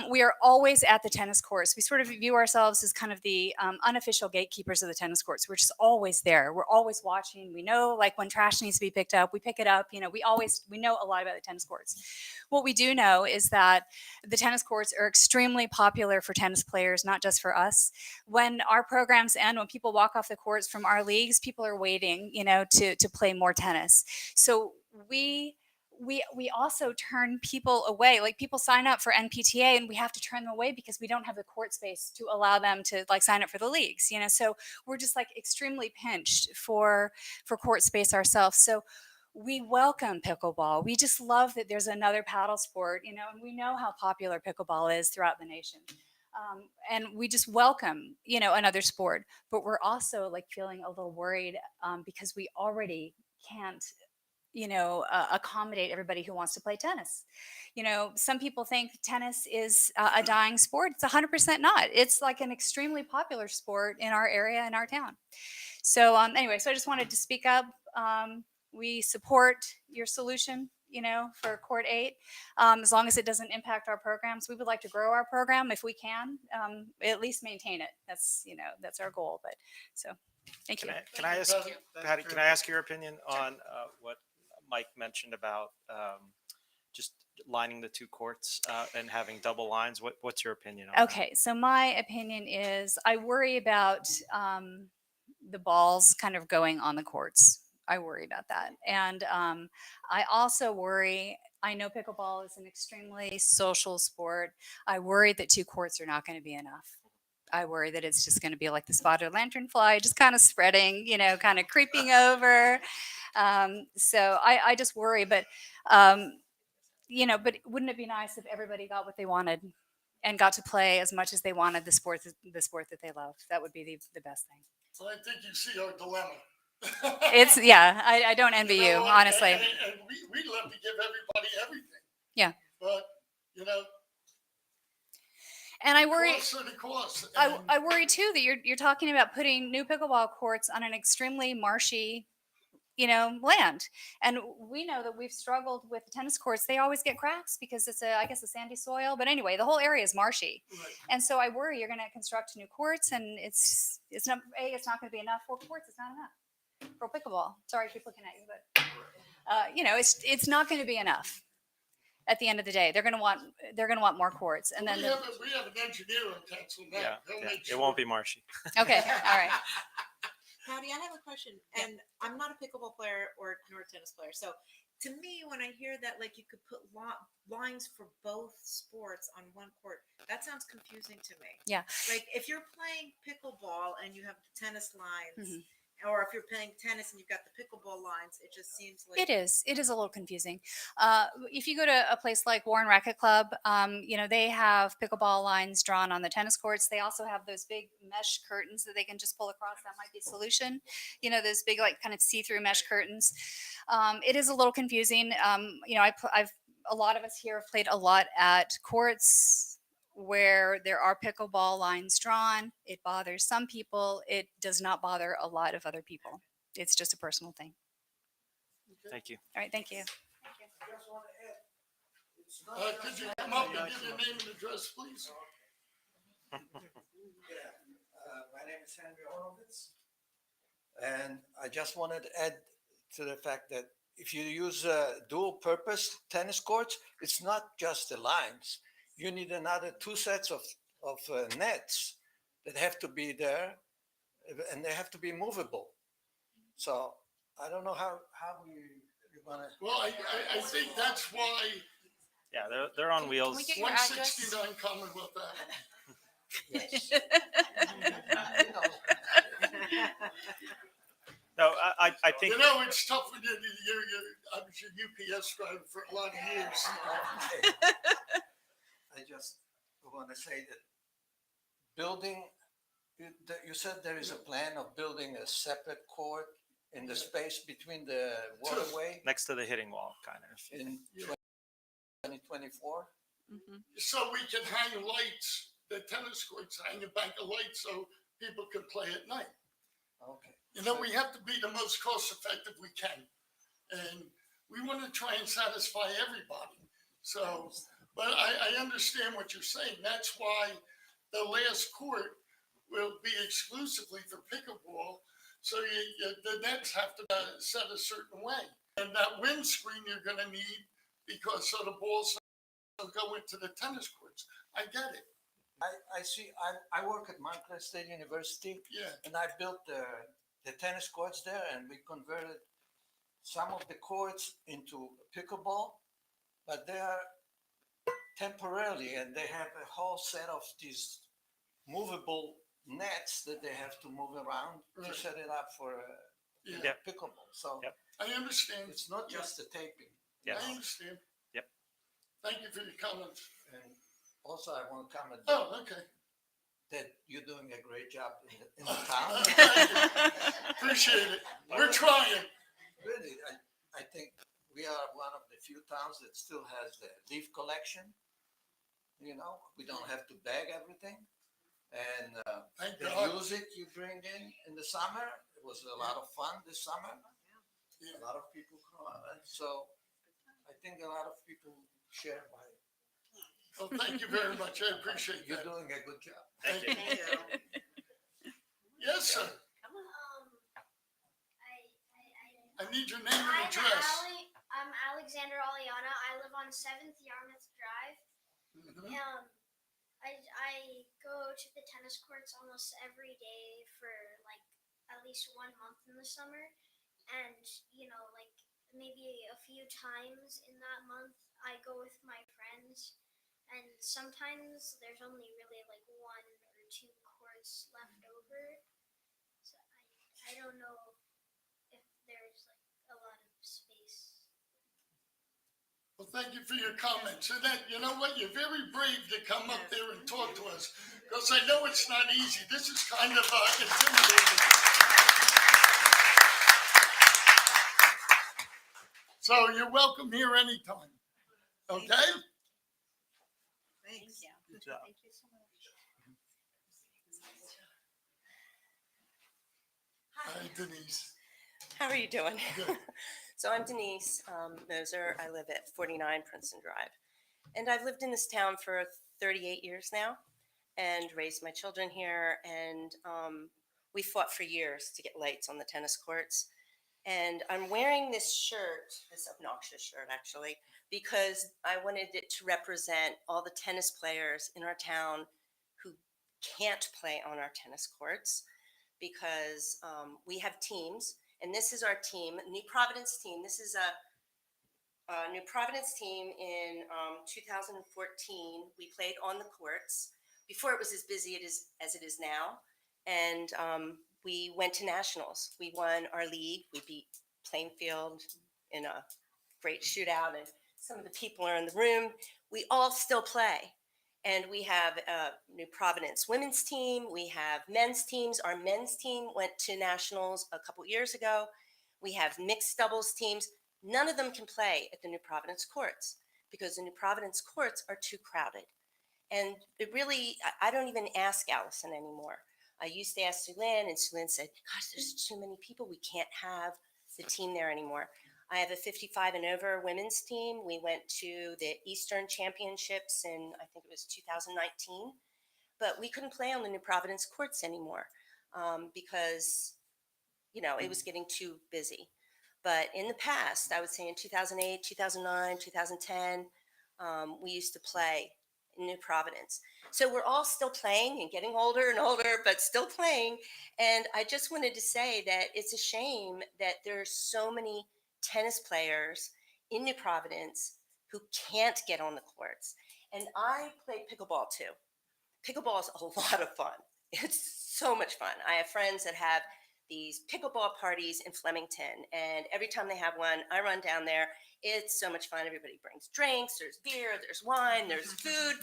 We are always at the tennis courts. We sort of view ourselves as kind of the unofficial gatekeepers of the tennis courts. We're just always there. We're always watching. We know when trash needs to be picked up, we pick it up. We know a lot about the tennis courts. What we do know is that the tennis courts are extremely popular for tennis players, not just for us. When our programs end, when people walk off the courts from our leagues, people are waiting, to play more tennis. So we we also turn people away. Like people sign up for NPTA and we have to turn them away because we don't have the court space to allow them to like sign up for the leagues, you know. So we're just like extremely pinched for court space ourselves. So we welcome pickleball. We just love that there's another paddle sport, you know, and we know how popular pickleball is throughout the nation. And we just welcome, you know, another sport, but we're also like feeling a little worried because we already can't, you know, accommodate everybody who wants to play tennis. You know, some people think tennis is a dying sport. It's 100% not. It's like an extremely popular sport in our area, in our town. So anyway, so I just wanted to speak up. We support your solution, you know, for Court 8, as long as it doesn't impact our programs. We would like to grow our program if we can, at least maintain it. That's, you know, that's our goal. But so, thank you. Can I ask, Patty, can I ask your opinion on what Mike mentioned about just lining the two courts and having double lines? What's your opinion on that? Okay, so my opinion is I worry about the balls kind of going on the courts. I worry about that. And I also worry, I know pickleball is an extremely social sport. I worry that two courts are not going to be enough. I worry that it's just going to be like the spotted lanternfly, just kind of spreading, you know, kind of creeping over. So I just worry, but, you know, but wouldn't it be nice if everybody got what they wanted and got to play as much as they wanted the sport that they love? That would be the best thing. So I think you see our dilemma. It's, yeah, I don't envy you, know, honestly. And we love to give everybody everything. Yeah. But, you know, And I worry, costs are the costs. I worry too that you're talking about putting new pickleball courts on an extremely marshy, you know, land. And we know that we've struggled with the tennis courts. They always get cracks because it's I guess a sandy soil. But anyway, the whole area is marshy. Right. And so I worry you're going to construct new courts and it's not going to be enough for courts. It's not enough for pickleball. Sorry, I keep looking at you, but you know, it's not going to be enough. At the end of the day, they're going to want more courts. And then we have an engineer on council now. Yeah, He'll yeah, make it sure. won't be marshy. okay, all right. Patty, I have a question, and I'm not a pickleball player or nor a tennis player. So, to me, when I hear that, like you could put lines for both sports on one court, that sounds confusing to me. Yeah. Like if you're playing pickleball and you have the tennis lines, Mhm. or if you're playing tennis and you've got the pickleball lines, it just seems like It is a little confusing. If you go to a place like Warren Racket Club, you know, they have pickleball lines drawn on the tennis courts. They also have those big mesh curtains that they can just pull across. That might be a solution. You know, those big, like kind of see-through mesh curtains. It is a little confusing. You know, a lot of us here have played a lot at courts where there are pickleball lines drawn. It bothers some people. It does not bother a lot of other people. It's just a personal thing. Thank you. All right, thank you. Could you come up and give your name and address, please? My name is Henry Horowitz. And I just wanted to add to the fact that if you use dual purpose tennis courts, it's not just the lines. You need another 2 sets of nets that have to be there and they have to be movable. So I don't know how you're gonna. Well, I think that's why Yeah, they're on wheels. we get your 169 Commonwealth Avenue. Yes. No, I think You know, it's tough when I was your UPS driver for a lot of years. I just want to say that building, you said there is a plan of building a separate court in the space between the waterway next to the hitting wall, kind of. in 2024. So we can hang lights, the tennis courts, hang a bank of lights so people can play at night. Okay. You know, we have to be the most cost effective we can. And we want to try and satisfy everybody. So, but I understand what you're saying. That's why the last court will be exclusively for pickleball. So the nets have to be set a certain way. And that windscreen you're going to need because so the balls don't go into the tennis courts. I get it. I see. I work at Montclair State University. Yeah. And I built the tennis courts there, and we converted some of the courts into pickleball, but they are temporarily, and they have a whole set of these movable nets that they have to move around to Right. set it up for Yeah, pickleball. So Yep. I understand. it's not just the taping. you Yes. I know. understand. Yep. Thank you for your comments. And also, I want to comment Oh, okay. that you're doing a great job in the town. Appreciate it. We're trying. Really, I think we are one of the few towns that still has the leaf collection. You know, we don't have to bag everything. And Thank the God. music you bring in the summer, it was a lot of fun this summer. Yeah. A lot of people come out, and so I think a lot of people share my. Well, thank you very much. I appreciate You're that. doing a good job. Thank you. Yes, sir. I need your name and address. I'm Alexander Aliana. I live on 7th Yarmouth Drive. Mhm. I go to the tennis courts almost every day for like at least 1 month in the summer. And, like maybe a few times in that month, I go with my friends. And sometimes there's only really like 1 or 2 courts left over. So I don't know if there's like a lot of space. Well, thank you for your comments. And that, you know what? You're very brave to come up there and talk to us because I know it's not easy. This is kind of intimidating. So you're welcome here anytime. Okay? Thanks. Good job. Thank you so much. Hi, Denise. How are you doing? Good. So I'm Denise Moser. I live at 49 Princeton Drive. And I've lived in this town for 38 years now and raised my children here. And we fought for years to get lights on the tennis courts. And I'm wearing this shirt, this obnoxious shirt actually, because I wanted it to represent all the tennis players in our town who can't play on our tennis courts because we have teams. And this is our team, New Providence team. This is a New Providence team in 2014. We played on the courts before it was as busy as it is now. And we went to nationals. We won our league. We beat Plainfield in a great shootout. And some of the people are in the room. We all still play. And we have a New Providence women's team. We have men's teams. Our men's team went to nationals a couple years ago. We have mixed doubles teams. None of them can play at the New Providence courts because the New Providence courts are too crowded. And it really, I don't even ask Allison anymore. I used to ask Sue-Lynn, and Sue-Lynn said, gosh, there's too many people. We can't have the team there anymore. I have a 55 and over women's team. We went to the Eastern Championships in, I think it was 2019, but we couldn't play on the New Providence courts anymore because, it was getting too busy. But in the past, I would say in 2008, 2009, 2010, we used to play in New Providence. So we're all still playing and getting older and older, but still playing. And I just wanted to say that it's a shame that there's so many tennis players in New Providence who can't get on the courts. And I play pickleball too. Pickleball is a lot of fun. It's so much fun. I have friends that have these pickleball parties in Flemington, and every time they have one, I run down there. It's so much fun. Everybody brings drinks, there's beer, there's wine, there's food.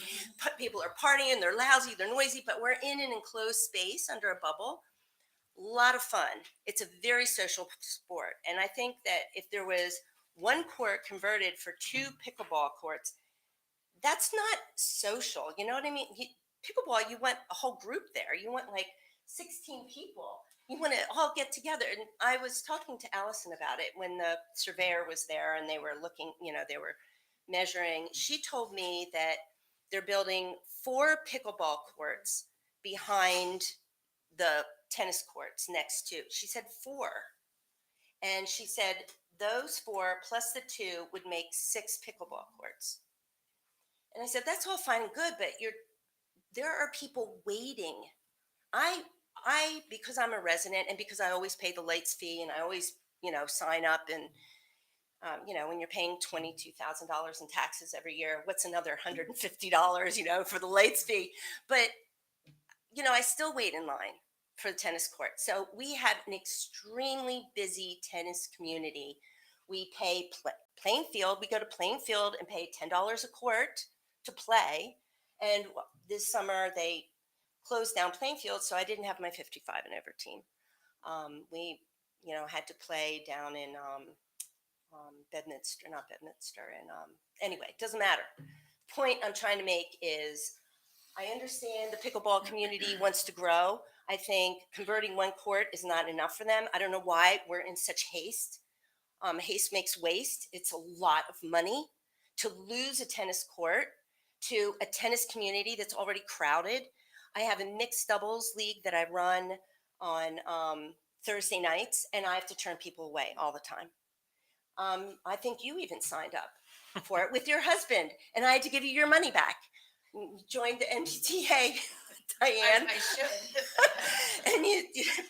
People are partying, they're lousy, they're noisy, but we're in an enclosed space under a bubble. A lot of fun. It's a very social sport. And I think that if there was one court converted for 2 pickleball courts, that's not social. You know what I mean? Pickleball, you want a whole group there. You want like 16 people. You want to all get together. And I was talking to Allison about it when the surveyor was there and they were looking, they were measuring. She told me that they're building 4 pickleball courts behind the tennis courts next to. She said 4. And she said those 4 plus the 2 would make 6 pickleball courts. And I said, that's all fine and good, but there are people waiting. I, because I'm a resident and because I always pay the lights fee and I always sign up and, when you're paying $22,000 in taxes every year, what's another $150, for the lights fee? But, I still wait in line for the tennis court. So we have an extremely busy tennis community. We pay playing field. We go to playing field and pay $10 a court to play. And this summer they closed down playing field, so I didn't have my 55 and over team. We, had to play down in Bedminster, not Bedminster, and anyway, it doesn't matter. Point I'm trying to make is I understand the pickleball community wants to grow. I think converting one court is not enough for them. I don't know why we're in such haste. Haste makes waste. It's a lot of money to lose a tennis court to a tennis community that's already crowded. I have a mixed doubles league that I run on Thursday nights, and I have to turn people away all the time. I think you even signed up for it with your husband, and I had to give you your money back. You joined the MBTA, Diane. I should. And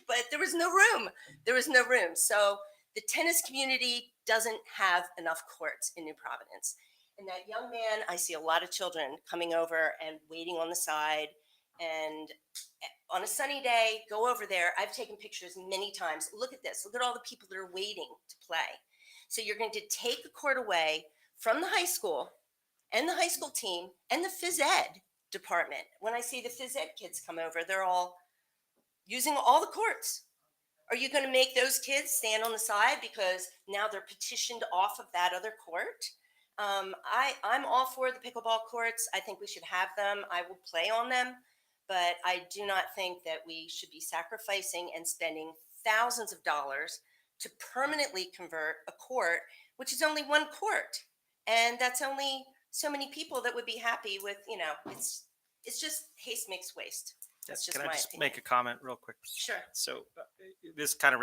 but there was no room. There was no room. So the tennis community doesn't have enough courts in New Providence. And that young man, I see a lot of children coming over and waiting on the side. And on a sunny day, go over there. I've taken pictures many times. Look at this. Look at all the people that are waiting to play. So you're going to take a court away from the high school and the high school team and the phys ed department. When I see the phys ed kids come over, they're all using all the courts. Are you going to make those kids stand on the side because now they're petitioned off of that other court? I'm all for the pickleball courts. I think we should have them. I will play on them, but I do not think that we should be sacrificing and spending thousands of dollars to permanently convert a court, which is only one court. And that's only so many people that would be happy with, it's just haste makes waste. That's just Can my I just opinion. make a comment real quick? Sure. So this kind of,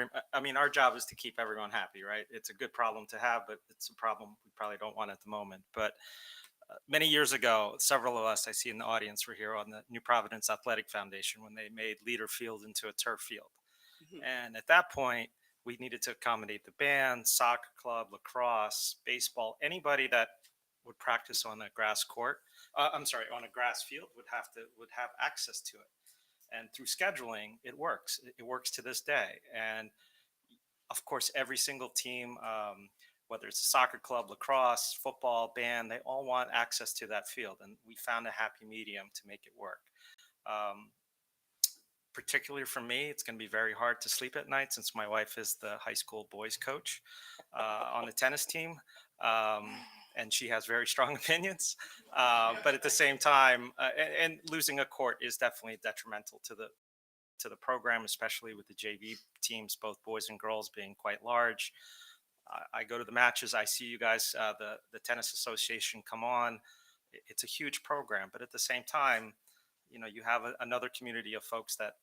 our job is to keep everyone happy, right? It's a good problem to have, but it's a problem we probably don't want at the moment. But many years ago, several of us I see in the audience were here on the New Providence Athletic Foundation when they made Leader Field into a turf field. And at that point, we needed to accommodate the band, soccer club, lacrosse, baseball, anybody that would practice on a grass court. On a grass field would have access to it. And through scheduling, it works. It works to this day. And of course, every single team, whether it's a soccer club, lacrosse, football, band, they all want access to that field. And we found a happy medium to make it work. Particularly for me, it's going to be very hard to sleep at night since my wife is the high school boys coach on the tennis team. And she has very strong opinions. But at the same time, and losing a court is definitely detrimental to the program, especially with the JV teams, both boys and girls being quite large. I go to the matches. I see you guys, the Tennis Association come on. It's a huge program, but at the same time, you have another community of folks that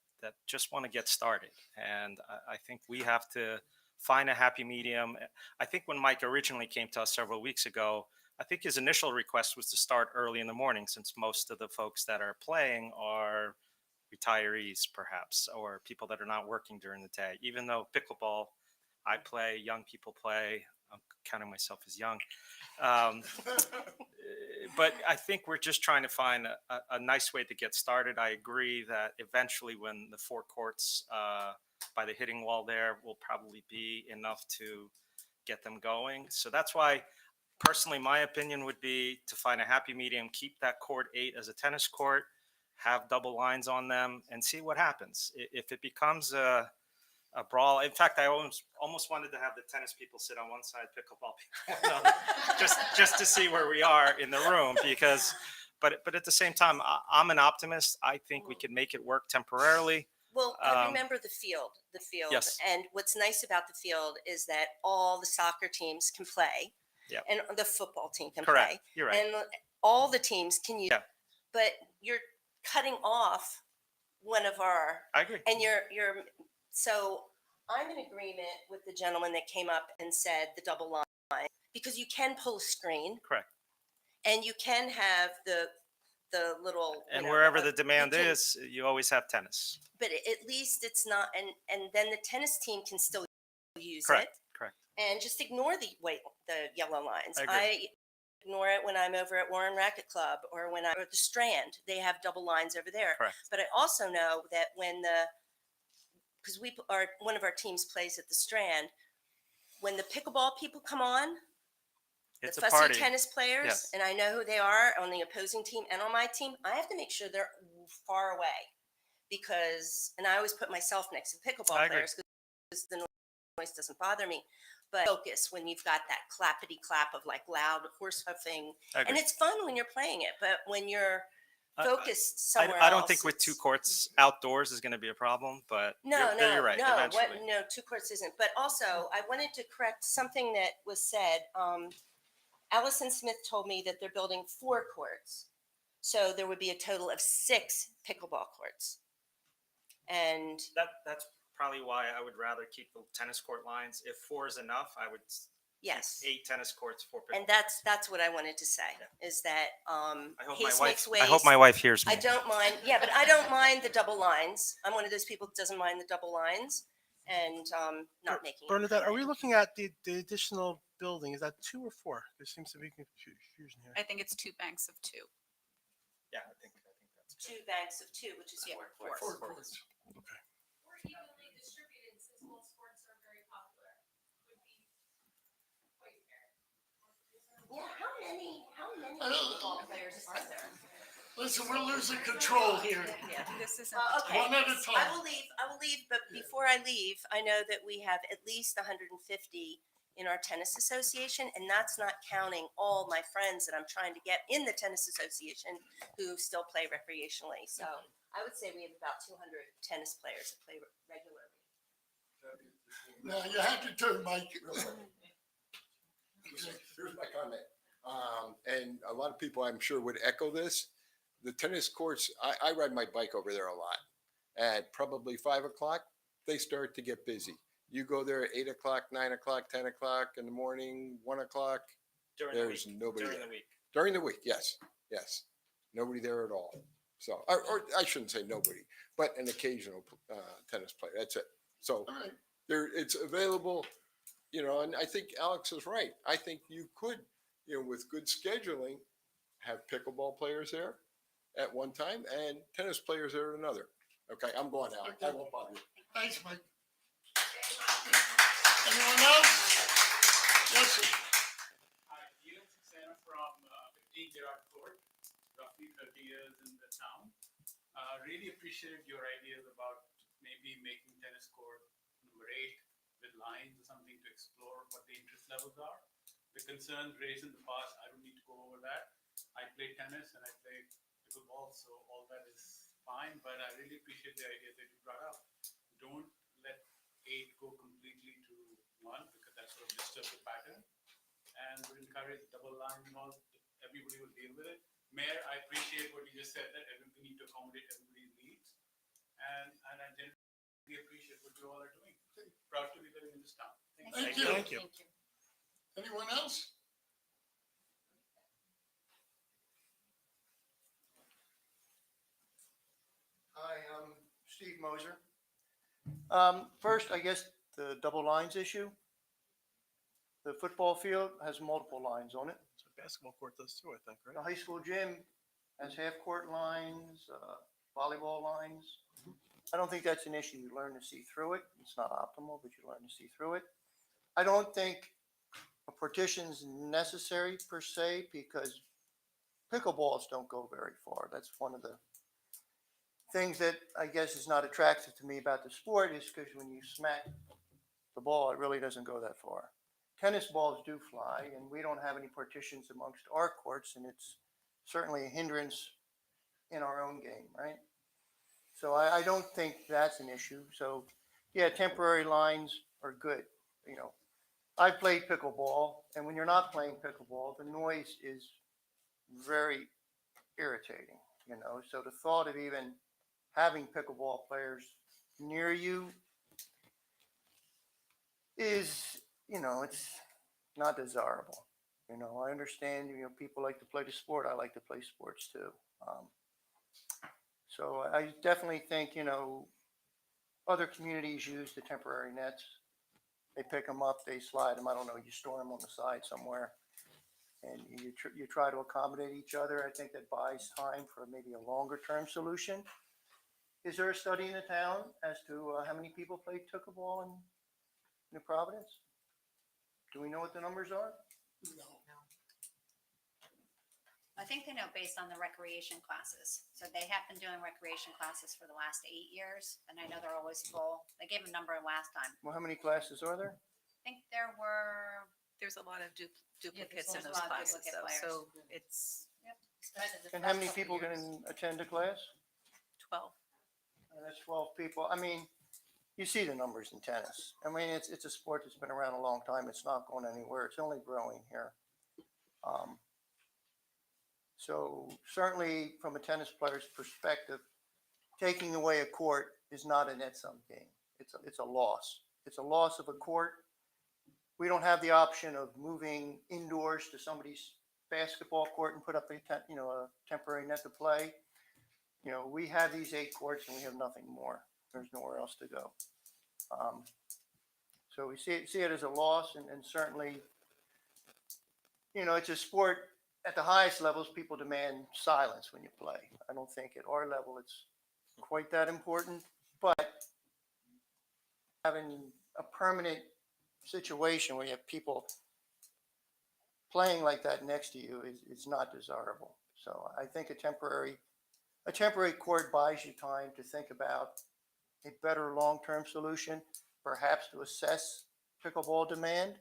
just want to get started. And I think we have to find a happy medium. I think when Mike originally came to us several weeks ago, I think his initial request was to start early in the morning, since most of the folks that are playing are retirees, perhaps, or people that are not working during the day. Even though pickleball, I play, young people play. I'm counting myself as young. But I think we're just trying to find a nice way to get started. I agree that eventually when the four courts by the hitting wall there will probably be enough to get them going. So that's why, personally, my opinion would be to find a happy medium, keep that court 8 as a tennis court, have double lines on them, and see what happens. If it becomes a brawl. In fact, I almost wanted to have the tennis people sit on one side, pickleball people on the other, just to see where we are in the room. But at the same time, I'm an optimist. I think we can make it work temporarily. Well, I remember the field. Yes. And what's nice about the field is that all the soccer teams can play. Yep. And the football team can Correct. play. You're right. And all the teams can use. Yeah. But you're cutting off one of our. I agree. And so I'm in agreement with the gentleman that came up and said the double line, because you can pull a screen. Correct. And you can have the little. And wherever the demand is, you always have tennis. But at least it's not, and then the tennis team can still use Correct. it. and just ignore the yellow lines. I agree. Ignore it when I'm over at Warren Racket Club or when I'm at the Strand. They have double lines over there. Correct. But I also know that because one of our teams plays at the Strand, when the pickleball people come on, It's the a fussy party. tennis players, Yes. and I know who they are on the opposing team and on my team, I have to make sure they're far away and I always put myself next to I pickleball agree. players because the noise doesn't bother me. But focus when you've got that clappity clap of like loud horse hoofing, I and agree. it's fun when you're playing it, but when you're I- focused I, somewhere I don't else, think with two it's- courts outdoors is going to be a problem, but no, you're right. no, Eventually. no, two courts isn't. But also, I wanted to correct something that was said. Allison Smith told me that they're building 4 courts. So there would be a total of 6 pickleball courts. And That's probably why I would rather keep the tennis court lines. If 4 is enough, I would yes, 8 tennis courts, 4 pickleball. and that's what I wanted to say is that I hope haste my makes wife. I hope waste. my wife hears me. I don't mind. Yeah, but I don't mind the double lines. I'm one of those people that doesn't mind the double lines and not making it Bernadette, are we permanent. looking at the additional building? Is that 2 or 4? There seems to be confusion here. I think it's 2 banks of 2. Yeah, I think that's 2 banks of 2, which is 4 courts. 4 courts. Okay. Or evenly distributed, since most sports are very popular, would be quite fair. Yeah, how many Uh, pickleball players are there? Listen, we're losing control here. Yeah, this isn't. Okay. One at a time. I will leave, but before I leave, I know that we have at least 150 in our tennis association, and that's not counting all my friends that I'm trying to get in the tennis association who still play recreationally. So I would say we have about 200 tennis players that play regularly. Now, you had your turn, Mike. Here's my comment. And a lot of people I'm sure would echo this. The tennis courts, I ride my bike over there a lot. At probably 5 o'clock, they start to get busy. You go there at 8 o'clock, 9 o'clock, 10 o'clock in the morning, 1 o'clock, there's nobody During there. the week. During the week, yes, yes. Nobody there at all. So, or I shouldn't say nobody, but an occasional tennis player. That's it. So All right. it's available, and I think Alex is right. I think you could, with good scheduling, have pickleball players there at one time and tennis players there at another. Okay, I'm going out. I won't bother you. Thanks, Mike. Anyone else? Yes, sir. Hi, Neil Saxena from 15 Gerard Court, roughly 30 years in the town. Really appreciated your ideas about maybe making tennis court number 8 with lines or something to explore what the interest levels are. The concerns raised in the past, I don't need to go over that. I play tennis and I play pickleball, so all that is fine, but I really appreciate the idea that you brought up. Don't let 8 go completely to 1 because that sort of disturbs the pattern, and would encourage double line and all. Everybody will deal with it. Mayor, I appreciate what you just said, that we need to accommodate everybody's needs, and I genuinely appreciate what you all are doing. Proud to be living in this town. Thank you. Thank you. Anyone else? Hi, I'm Steve Moser. First, I guess the double lines issue. The football field has multiple lines on it. So basketball court does too, I think, right? The high school gym has half-court lines, volleyball lines. I don't think that's an issue. You learn to see through it. It's not optimal, but you learn to see through it. I don't think a partition's necessary per se because pickleballs don't go very far. That's one of the things that I guess is not attractive to me about the sport is because when you smack the ball, it really doesn't go that far. Tennis balls do fly, and we don't have any partitions amongst our courts, and it's certainly a hindrance in our own game, right? So I don't think that's an issue. So, yeah, temporary lines are good. I played pickleball, and when you're not playing pickleball, the noise is very irritating, So the thought of even having pickleball players near you is, it's not desirable. I understand, people like to play the sport. I like to play sports too. So I definitely think, other communities use the temporary nets. They pick them up, they slide them, I don't know, you store them on the side somewhere. And you try to accommodate each other. I think that buys time for maybe a longer term solution. Is there a study in the town as to how many people play pickleball in New Providence? Do we know what the numbers are? No. I think they know based on the recreation classes. So they have been doing recreation classes for the last 8 years, and I know they're always full. They gave a number last time. Well, how many classes are there? I think there were, There's a lot of duplicates in there's a those lot of classes duplicate though, players. so it's And how many people can attend a class? 12. That's 12 people. I mean, you see the numbers in tennis. I mean, it's a sport that's been around a long time. It's not going anywhere. It's only growing here. So certainly from a tennis player's perspective, taking away a court is not a net sum game. It's a loss. It's a loss of a court. We don't have the option of moving indoors to somebody's basketball court and put up a temporary net to play. We have these 8 courts and we have nothing more. There's nowhere else to go. So we see it as a loss, and certainly, it's a sport at the highest levels. People demand silence when you play. I don't think at our level it's quite that important, but having a permanent situation where you have people playing like that next to you is not desirable. So I think a temporary court buys you time to think about a better long-term solution, perhaps to assess pickleball demand,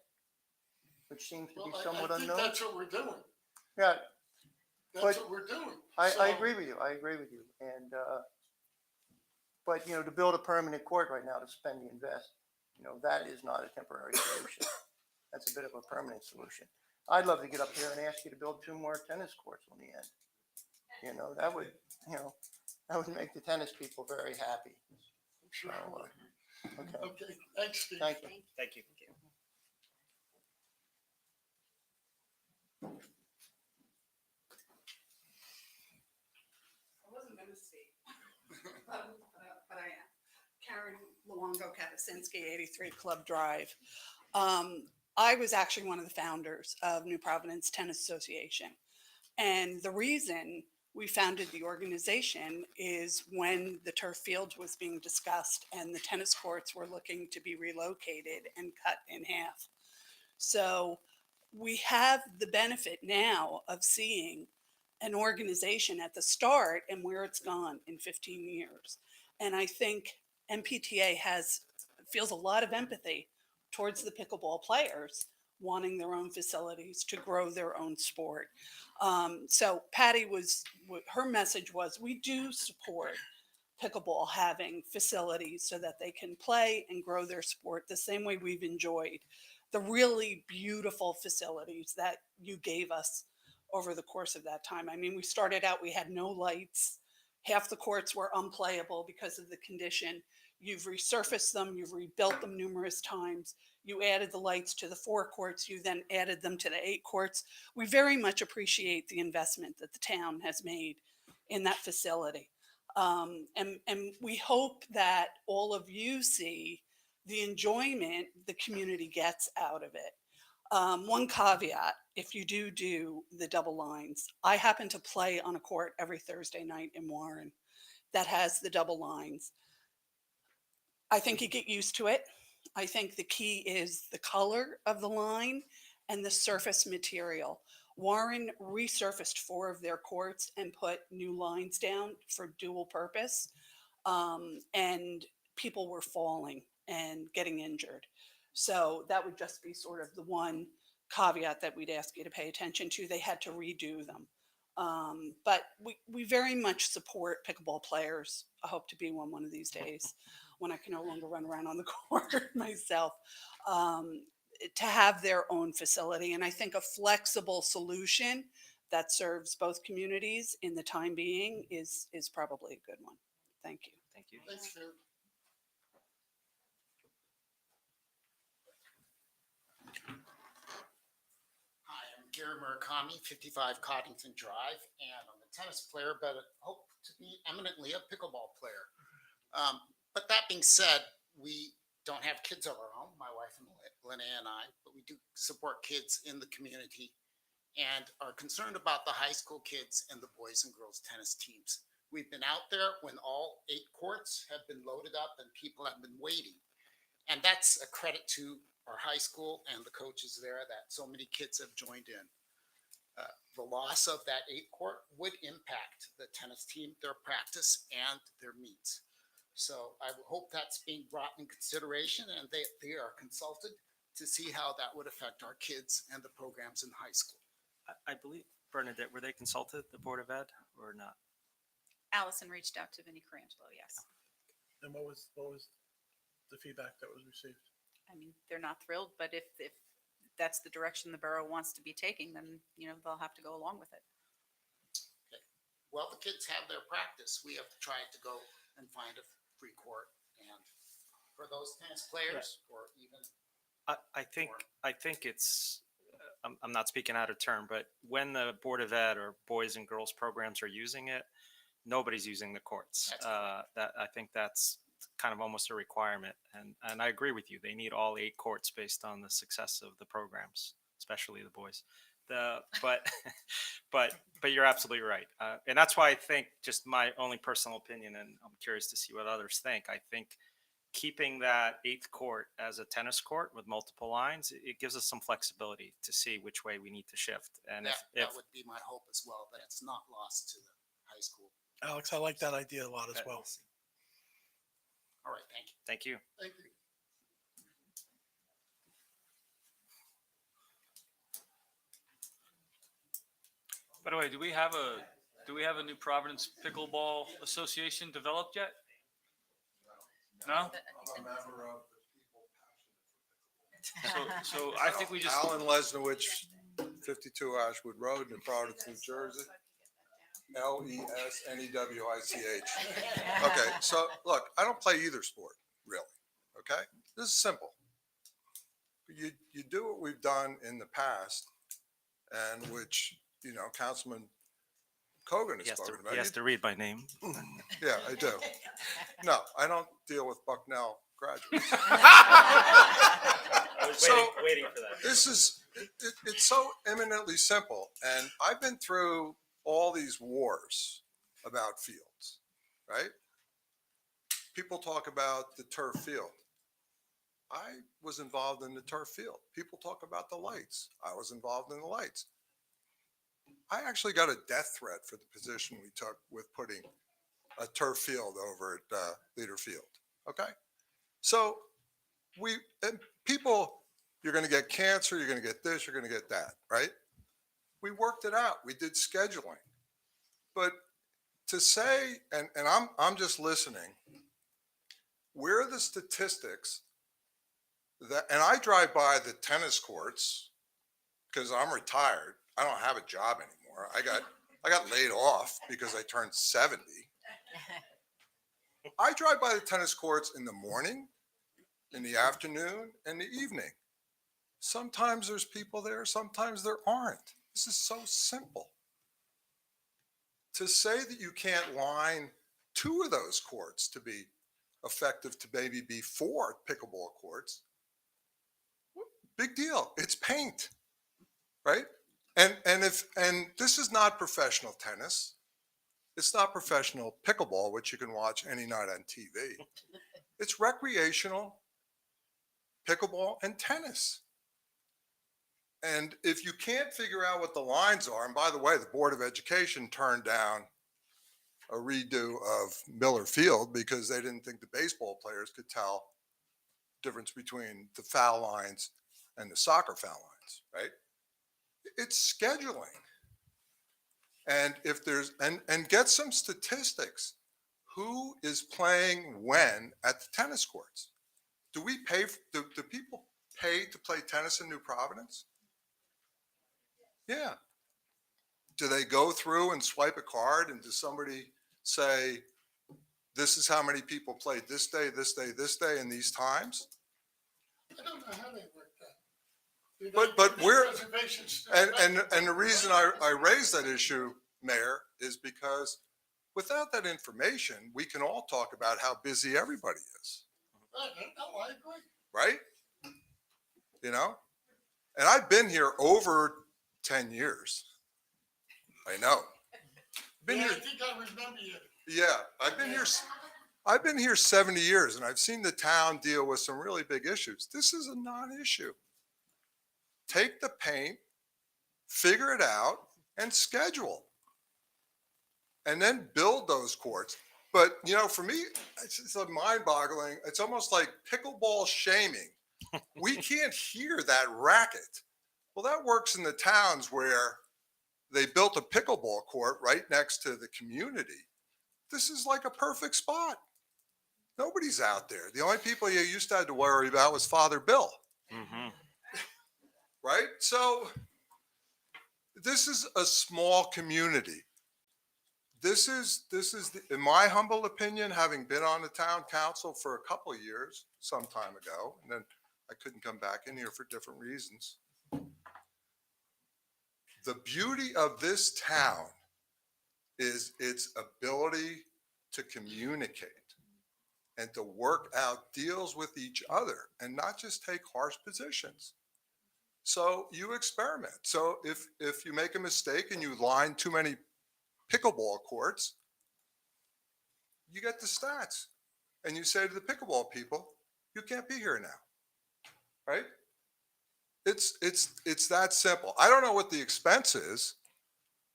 which seems to be somewhat I think unknown. that's what we're doing. Yeah, That's But what we're doing. I So- agree with you. I agree with you. And, but, to build a permanent court right now, to spend the invest, that is not a temporary solution. That's a bit of a permanent solution. I'd love to get up here and ask you to build 2 more tennis courts on the end. That would, that would make the tennis people very happy. Sure. Okay, Okay, thanks, Steve. thank you. Thank you. I wasn't going to speak, but I am. Karen Luongo Katasinski, 83 Club Drive. I was actually one of the founders of New Providence Tennis Association. And the reason we founded the organization is when the turf field was being discussed and the tennis courts were looking to be relocated and cut in half. So we have the benefit now of seeing an organization at the start and where it's gone in 15 years. And I think MPTA feels a lot of empathy towards the pickleball players wanting their own facilities to grow their own sport. So Patty her message was, we do support pickleball having facilities so that they can play and grow their sport the same way we've enjoyed the really beautiful facilities that you gave us over the course of that time. I mean, we started out, we had no lights. Half the courts were unplayable because of the condition. You've resurfaced them, you've rebuilt them numerous times. You added the lights to the 4 courts, you then added them to the 8 courts. We very much appreciate the investment that the town has made in that facility. And we hope that all of you see the enjoyment the community gets out of it. One caveat, if you do the double lines, I happen to play on a court every Thursday night in Warren that has the double lines. I think you get used to it. I think the key is the color of the line and the surface material. Warren resurfaced 4 of their courts and put new lines down for dual purpose. And people were falling and getting injured. So that would just be sort of the one caveat that we'd ask you to pay attention to. They had to redo them. But we very much support pickleball players. I hope to be one of these days when I can no longer run around on the court myself, to have their own facility. And I think a flexible solution that serves both communities in the time being is probably a good one. Thank you. Thank you. Thanks, Phil. Hi, I'm Gary Murakami, 55 Coddington Drive, and I'm a tennis player, but I hope to be eminently a pickleball player. But that being said, we don't have kids of our own, my wife and Linnea and I, but we do support kids in the community and are concerned about the high school kids and the boys and girls tennis teams. We've been out there when all 8 courts have been loaded up and people have been waiting. And that's a credit to our high school and the coaches there that so many kids have joined in. The loss of that 8 court would impact the tennis team, their practice, and their meets. So I hope that's being brought in consideration and they are consulted to see how that would affect our kids and the programs in high school. I believe, Bernadette, were they consulted, the Board of Ed, or not? Allison reached out to Vinnie Carangelo, yes. And what was the feedback that was received? I mean, they're not thrilled, but if that's the direction the borough wants to be taking, then, they'll have to go along with it. Okay. Well, the kids have their practice. We have tried to go and find a free court, and for those tennis players or even. I think it's, I'm not speaking out of turn, but when the Board of Ed or boys and girls programs are using it, nobody's using the courts. I think that's kind of almost a requirement. And I agree with you. They need all 8 courts based on the success of the programs, especially the boys. But you're absolutely right. And that's why I think, just my only personal opinion, and I'm curious to see what others think, I think keeping that 8th court as a tennis court with multiple lines, it gives us some flexibility to see which way we need to shift. And that would be my hope as well, that it's not lost to the high school. Alex, I like that idea a lot as well. All right, thank you. Thank you. Thank you. By the way, do we have a New Providence Pickleball Association developed yet? No? So I think we just. Alan Lesnowich, 52 Ashwood Road, New Providence, New Jersey. Lesnewich. Okay, so look, I don't play either sport, really. Okay, this is simple. You do what we've done in the past, and which Councilman Cogan is talking about. He has to read my name. Yeah, I do. No, I don't deal with Bucknell graduates. I was waiting for that. This is, it's so eminently simple. And I've been through all these wars about fields, right? People talk about the turf field. I was involved in the turf field. People talk about the lights. I was involved in the lights. I actually got a death threat for the position we took with putting a turf field over at Leader Field. Okay. So people, you're going to get cancer, you're going to get this, you're going to get that, right? We worked it out. We did scheduling. But to say, and I'm just listening, where are the statistics that, and I drive by the tennis courts because I'm retired. I don't have a job anymore. I got laid off because I turned 70. I drive by the tennis courts in the morning, in the afternoon, and the evening. Sometimes there's people there, sometimes there aren't. This is so simple. To say that you can't line 2 of those courts to be effective to maybe be 4 pickleball courts, big deal. It's paint, right? And this is not professional tennis. It's not professional pickleball, which you can watch any night on TV. It's recreational pickleball and tennis. And if you can't figure out what the lines are, and by the way, the Board of Education turned down a redo of Miller Field because they didn't think the baseball players could tell the difference between the foul lines and the soccer foul lines, right? It's scheduling. And if there's, and get some statistics. Who is playing when at the tennis courts? Do we pay, do people pay to play tennis in New Providence? Yeah. Do they go through and swipe a card, and does somebody say, this is how many people played this day, this day, this day, and these times? I don't know how they work that. But we're, and the reason I raise that issue, Mayor, is because without that information, we can all talk about how busy everybody is. No, I agree. right? You know? And I've been here over 10 years. I know. Been Yeah, here, I think I remember you. yeah, I've been here 70 years and I've seen the town deal with some really big issues. This is a non-issue. Take the paint, figure it out, and schedule. And then build those courts. But, you know, for me, it's a mind-boggling. It's almost like pickleball shaming. We can't hear that racket. Well, that works in the towns where they built a pickleball court right next to the community. This is like a perfect spot. Nobody's out there. The only people you used to have to worry about was Father Bill, right? So this is a small community. This is in my humble opinion, having been on the town council for a couple of years, some time ago, and then I couldn't come back in here for different reasons. The beauty of this town is its ability to communicate and to work out deals with each other and not just take harsh positions. So you experiment. So if you make a mistake and you line too many pickleball courts, you get the stats and you say to the pickleball people, you can't be here now, right? It's that simple. I don't know what the expense is,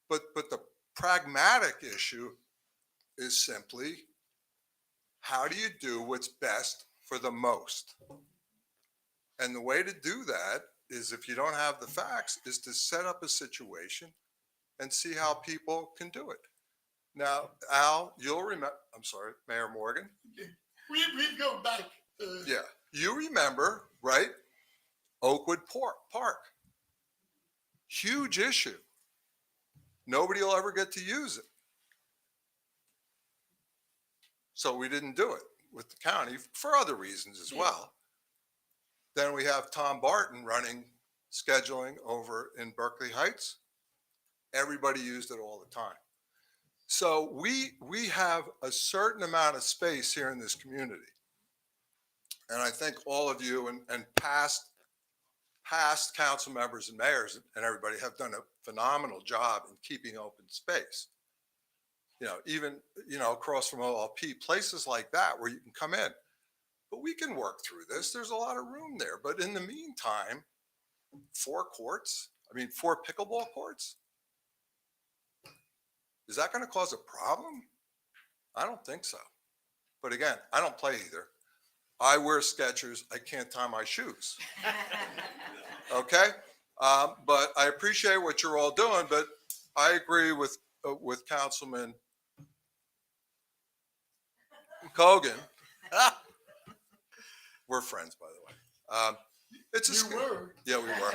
but the pragmatic issue is simply, how do you do what's best for the most? And the way to do that is, if you don't have the facts, is to set up a situation and see how people can do it. Now, Al, you'll remember, I'm sorry, Mayor Morgan. We go back. Yeah, you remember, right? Oakwood Park. Huge issue. Nobody will ever get to use it. So we didn't do it with the county for other reasons as well. Then we have Tom Barton running scheduling over in Berkeley Heights. Everybody used it all the time. So we have a certain amount of space here in this community. And I think all of you and past council members and mayors and everybody have done a phenomenal job in keeping open space. You know, even, you know, across from OLP, places like that where you can come in. But we can work through this. There's a lot of room there. But in the meantime, 4 pickleball courts? Is that going to cause a problem? I don't think so. But again, I don't play either. I wear Skechers. I can't tie my shoes. Okay? But I appreciate what you're all doing, but I agree with Councilman Cogan. We're friends, by the way. Yeah, we were.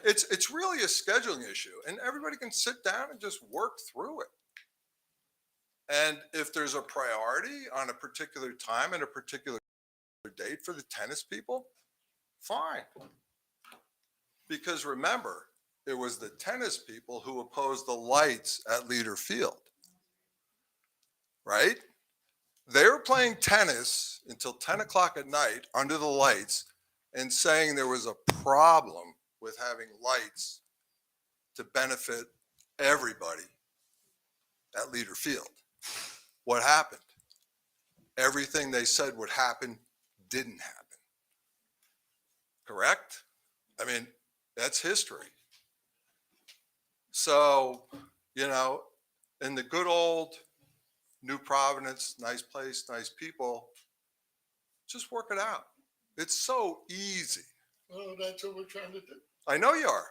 It's really a scheduling issue, and everybody can sit down and just work through it. And if there's a priority on a particular time and a particular date for the tennis people, fine. Because remember, it was the tennis people who opposed the lights at Leader Field, right? They were playing tennis until 10 o'clock at night under the lights and saying there was a problem with having lights to benefit everybody at Leader Field. What happened? Everything they said would happen didn't happen. Correct? I mean, that's history. So, you know, in the good old New Providence, nice place, nice people, just work it out. It's so easy. Oh, that's what we're trying to do. I know you are,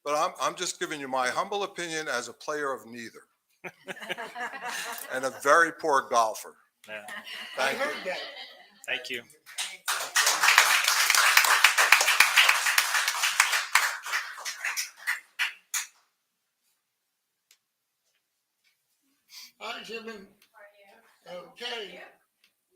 but I'm just giving you my humble opinion as a player of neither. And a very poor golfer. Yeah. Thank you. That. Thank you. Hi, Jimmy. Okay.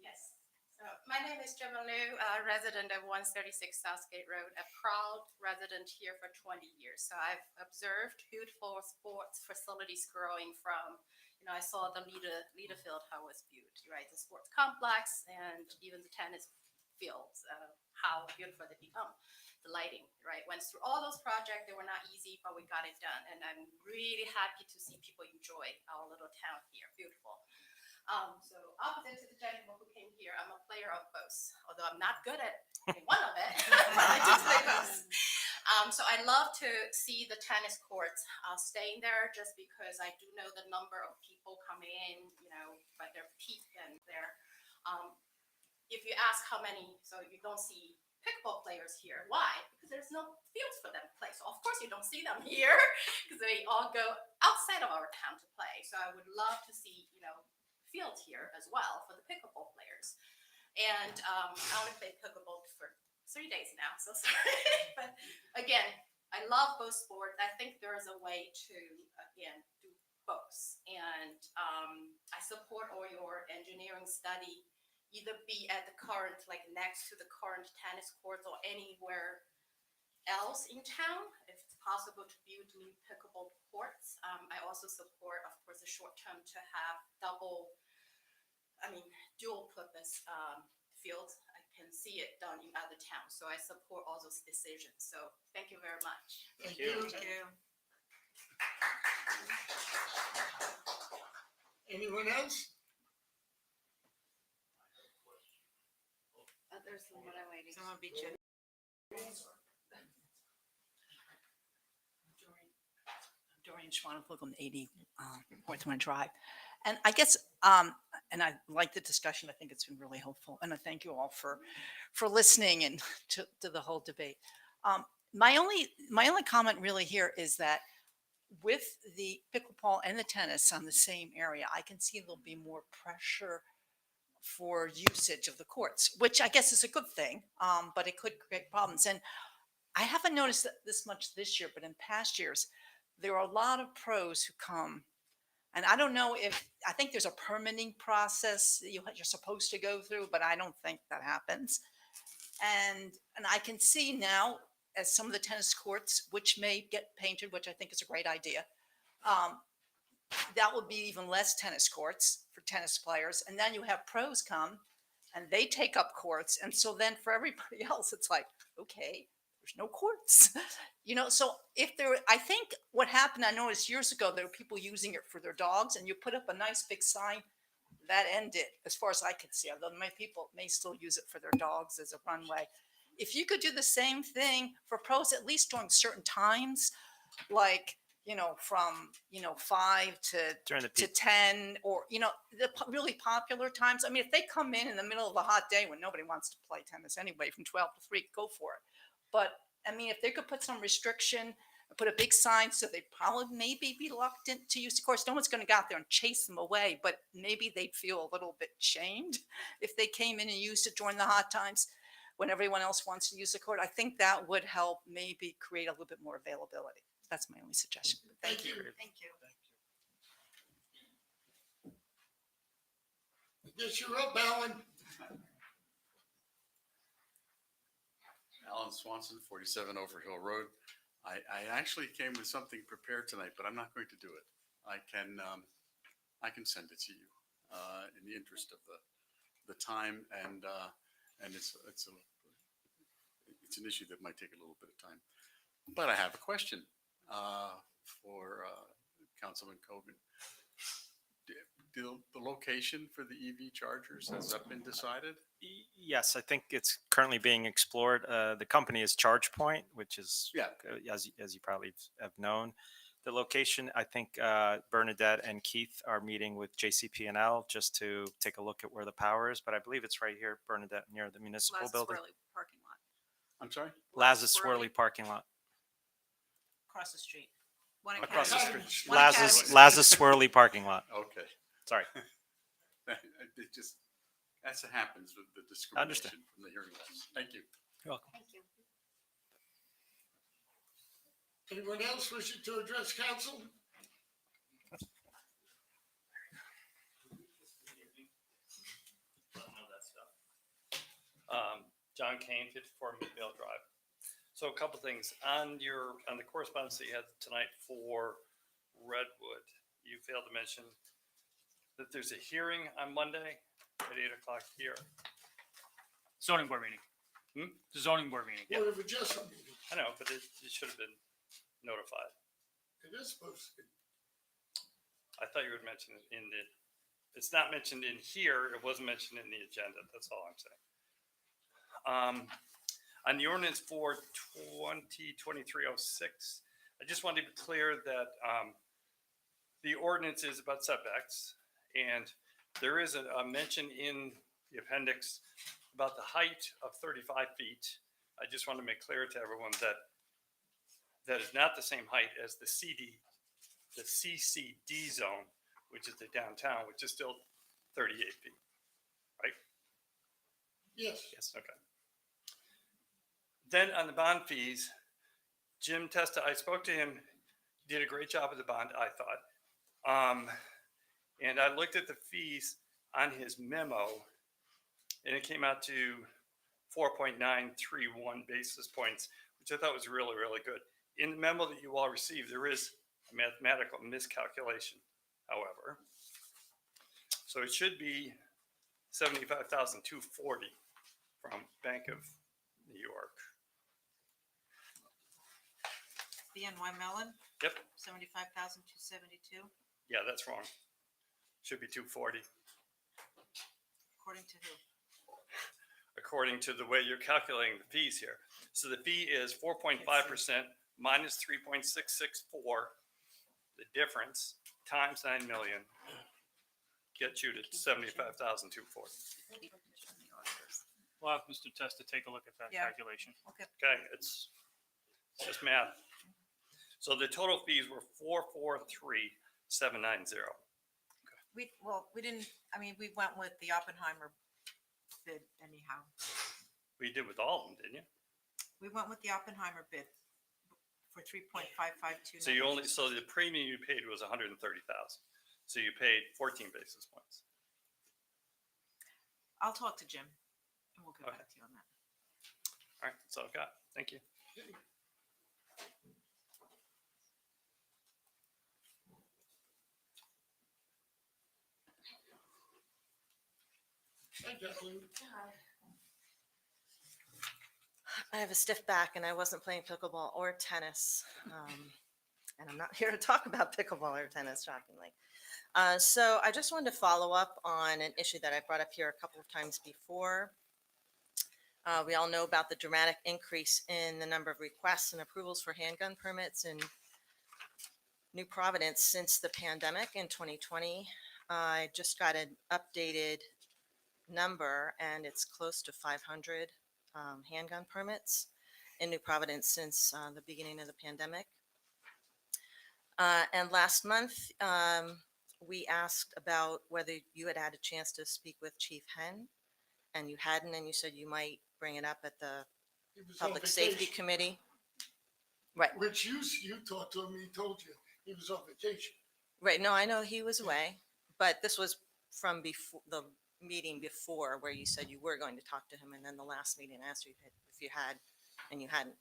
Yes. So my name is Gemma Liu, resident of 136 Southgate Road, a proud resident here for 20 years. So I've observed beautiful sports facilities growing from, I saw the Leader Field, how it was viewed, right? The sports complex and even the tennis fields, how beautiful they become. The lighting, right? Went through all those projects. They were not easy, but we got it done. And I'm really happy to see people enjoy our little town here. Beautiful. So opposite to the gentleman who came here, I'm a player of both, although I'm not good at one of it, but I do play both. So I love to see the tennis courts staying there just because I do know the number of people coming in, but their peak and their, if you ask how many, so you don't see pickleball players here. Why? Because there's no fields for them to play. So of course you don't see them here because they all go outside of our town to play. So I would love to see, fields here as well for the pickleball players. And I only played pickleball for 3 days now, so sorry. But again, I love both sports. I think there is a way to, again, do both. And I support all your engineering study, either be at the current, like next to the current tennis courts or anywhere else in town, if it's possible to build new pickleball courts. I also support, of course, the short term to have dual purpose fields. I can see it done in other towns. So I support all those decisions. So thank you very much. Thank you. Anyone else? There's someone I'm waiting. Someone beat you. Dorian Schwanenflugel, 80 Northwind Drive. And I guess, and I like the discussion. I think it's been really helpful. And I thank you all for listening and to the whole debate. My only comment really here is that with the pickleball and the tennis on the same area, I can see there'll be more pressure for usage of the courts, which I guess is a good thing, but it could create problems. And I haven't noticed this much this year, but in past years, there are a lot of pros who come. And I don't know I think there's a permitting process that you're supposed to go through, but I don't think that happens. And I can see now as some of the tennis courts, which may get painted, which I think is a great idea, that would be even less tennis courts for tennis players. And then you have pros come and they take up courts. And so then for everybody else, it's like, okay, there's no courts, so I think what happened, I noticed years ago, there were people using it for their dogs and you put up a nice big sign that ended as far as I could see, although many people may still use it for their dogs as a runway. If you could do the same thing for pros, at least during certain times, like, from, 5 During the to peak. 10 or, the really popular times. I mean, if they come in the middle of a hot day when nobody wants to play tennis anyway, from 12 to 3, go for it. But I mean, if they could put some restriction, put a big sign, so they'd probably maybe be reluctant to use the course. No one's going to go out there and chase them away, but maybe they'd feel a little bit shamed if they came in and used it during the hot times when everyone else wants to use the court. I think that would help maybe create a little bit more availability. That's my only suggestion. Thank you. Thank you. Yes, you're up, Alan. Alan Swanson, 47 Overhill Road. I actually came with something prepared tonight, but I'm not going to do it. I can send it to you in the interest of the time, and it's an issue that might take a little bit of time. But I have a question for Councilman Cogan. The location for the EV chargers, has that been decided? Yes, I think it's currently being explored. The company is ChargePoint, which is, as you probably have known. The location, I think Bernadette and Keith are meeting with JCP&L just to take a look at where the power is. But I believe it's right here, Bernadette, near the municipal building. Parking lot. I'm sorry? Laz's Swirly parking lot. Across the street. Across the street. One Laz's Swirly parking lot. Okay. Sorry. It just, that's what happens with the I understand. discrimination from the hearing loss. Thank you. You're welcome. Thank you. Anyone else wishing to address council? John Kane, 54 Midvale Drive. So a couple things on the correspondence that you had tonight for Redwood, you failed to mention that there's a hearing on Monday at 8 o'clock here. Zoning board meeting. The zoning board meeting, yeah. Board of Adjustment meeting. I know, but it should have been notified. It is supposed to be. I thought you would mention it in the, it's not mentioned in here, it wasn't mentioned in the agenda, that's all I'm saying. On the ordinance for 2023-06, I just wanted to be clear that the ordinance is about setbacks, and there is a mention in the appendix about the height of 35 feet. I just want to make clear to everyone that that is not the same height as the CCD zone, which is the downtown, which is still 38 feet, right? Yes. Yes, okay. Then on the bond fees, Jim Testa, I spoke to him, he did a great job with the bond, I thought. And I looked at the fees on his memo, and it came out to 4.931 basis points, which I thought was really, really good. In the memo that you all received, there is a mathematical miscalculation, however. So it should be 75,240 from Bank of New York. BNY Mellon, Yep, 75,272, yeah, that's wrong. Should be 240, according to who? according to the way you're calculating the fees here. So the fee is 4.5% minus 3.664. The difference times 9 million gets you to 75,240. We'll have Mr. Testa take a look at that Yeah. calculation. Okay. Okay, it's just math. So the total fees were 443,790. We didn't, I mean, we went with the Oppenheimer bid anyhow. We did with all of them, didn't you? We went with the Oppenheimer bid for 3.552. So you only, so the premium you paid was 130,000. So you paid 14 basis points. I'll talk to Jim and we'll get Okay. back to you on that. All right, that's all I've got. Thank you. Hi, Kathleen. I have a stiff back and I wasn't playing pickleball or tennis. And I'm not here to talk about pickleball or tennis, shockingly. So I just wanted to follow up on an issue that I brought up here a couple of times before. We all know about the dramatic increase in the number of requests and approvals for handgun permits in New Providence since the pandemic in 2020. I just got an updated number and it's close to 500 handgun permits in New Providence since the beginning of the pandemic. And last month, we asked about whether you had had a chance to speak with Chief Henn, and you hadn't, and you said you might bring it up at the He was on Public Safety vacation. Committee. Right, Which you talked to him, he told you he was on vacation. right. No, I know he was away, but this was from before the meeting before where you said you were going to talk to him, and then the last meeting I asked you if you had, and you hadn't.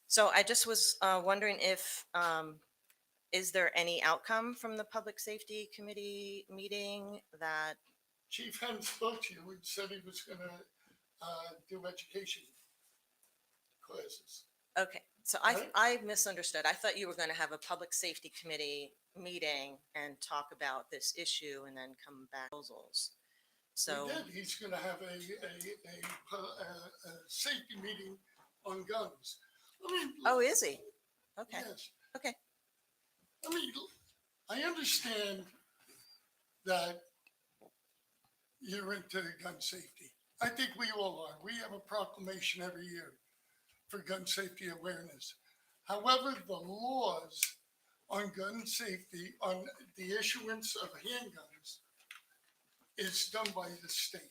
So I just was wondering if is there any outcome from the Public Safety Committee meeting that? Chief Henn spoke to you and said he was gonna do education classes. Okay, so Right. I misunderstood. I thought you were going to have a Public Safety Committee meeting and talk about this issue and then come back with proposals. So, He did. He's gonna have a safety meeting on guns. I mean. oh, is he? Okay, Yes. okay. I mean, I understand that you're into gun safety. I think we all are. We have a proclamation every year for gun safety awareness. However, the laws on gun safety, on the issuance of handguns, is done by the state.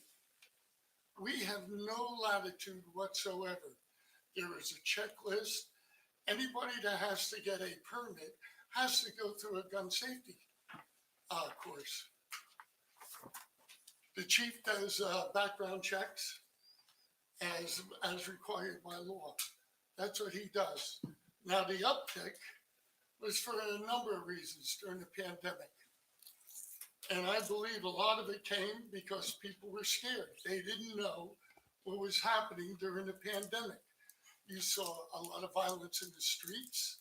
We have no latitude whatsoever. There is a checklist. Anybody that has to get a permit has to go through a gun safety course. The chief does background checks as required by law. That's what he does. Now, the uptick was for a number of reasons during the pandemic. And I believe a lot of it came because people were scared. They didn't know what was happening during the pandemic. You saw a lot of violence in the streets.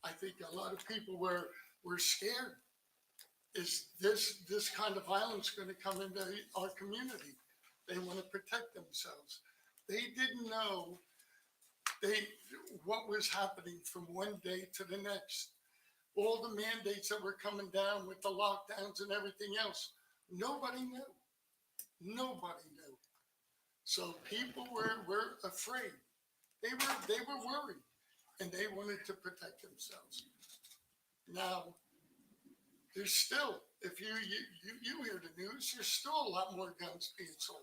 I think a lot of people were scared. Is this kind of violence going to come into our community? They want to protect themselves. They didn't know what was happening from one day to the next. All the mandates that were coming down with the lockdowns and everything else, nobody knew. Nobody knew. So people were afraid. They were worried, and they wanted to protect themselves. Now, there's still, if you hear the news, there's still a lot more guns being sold.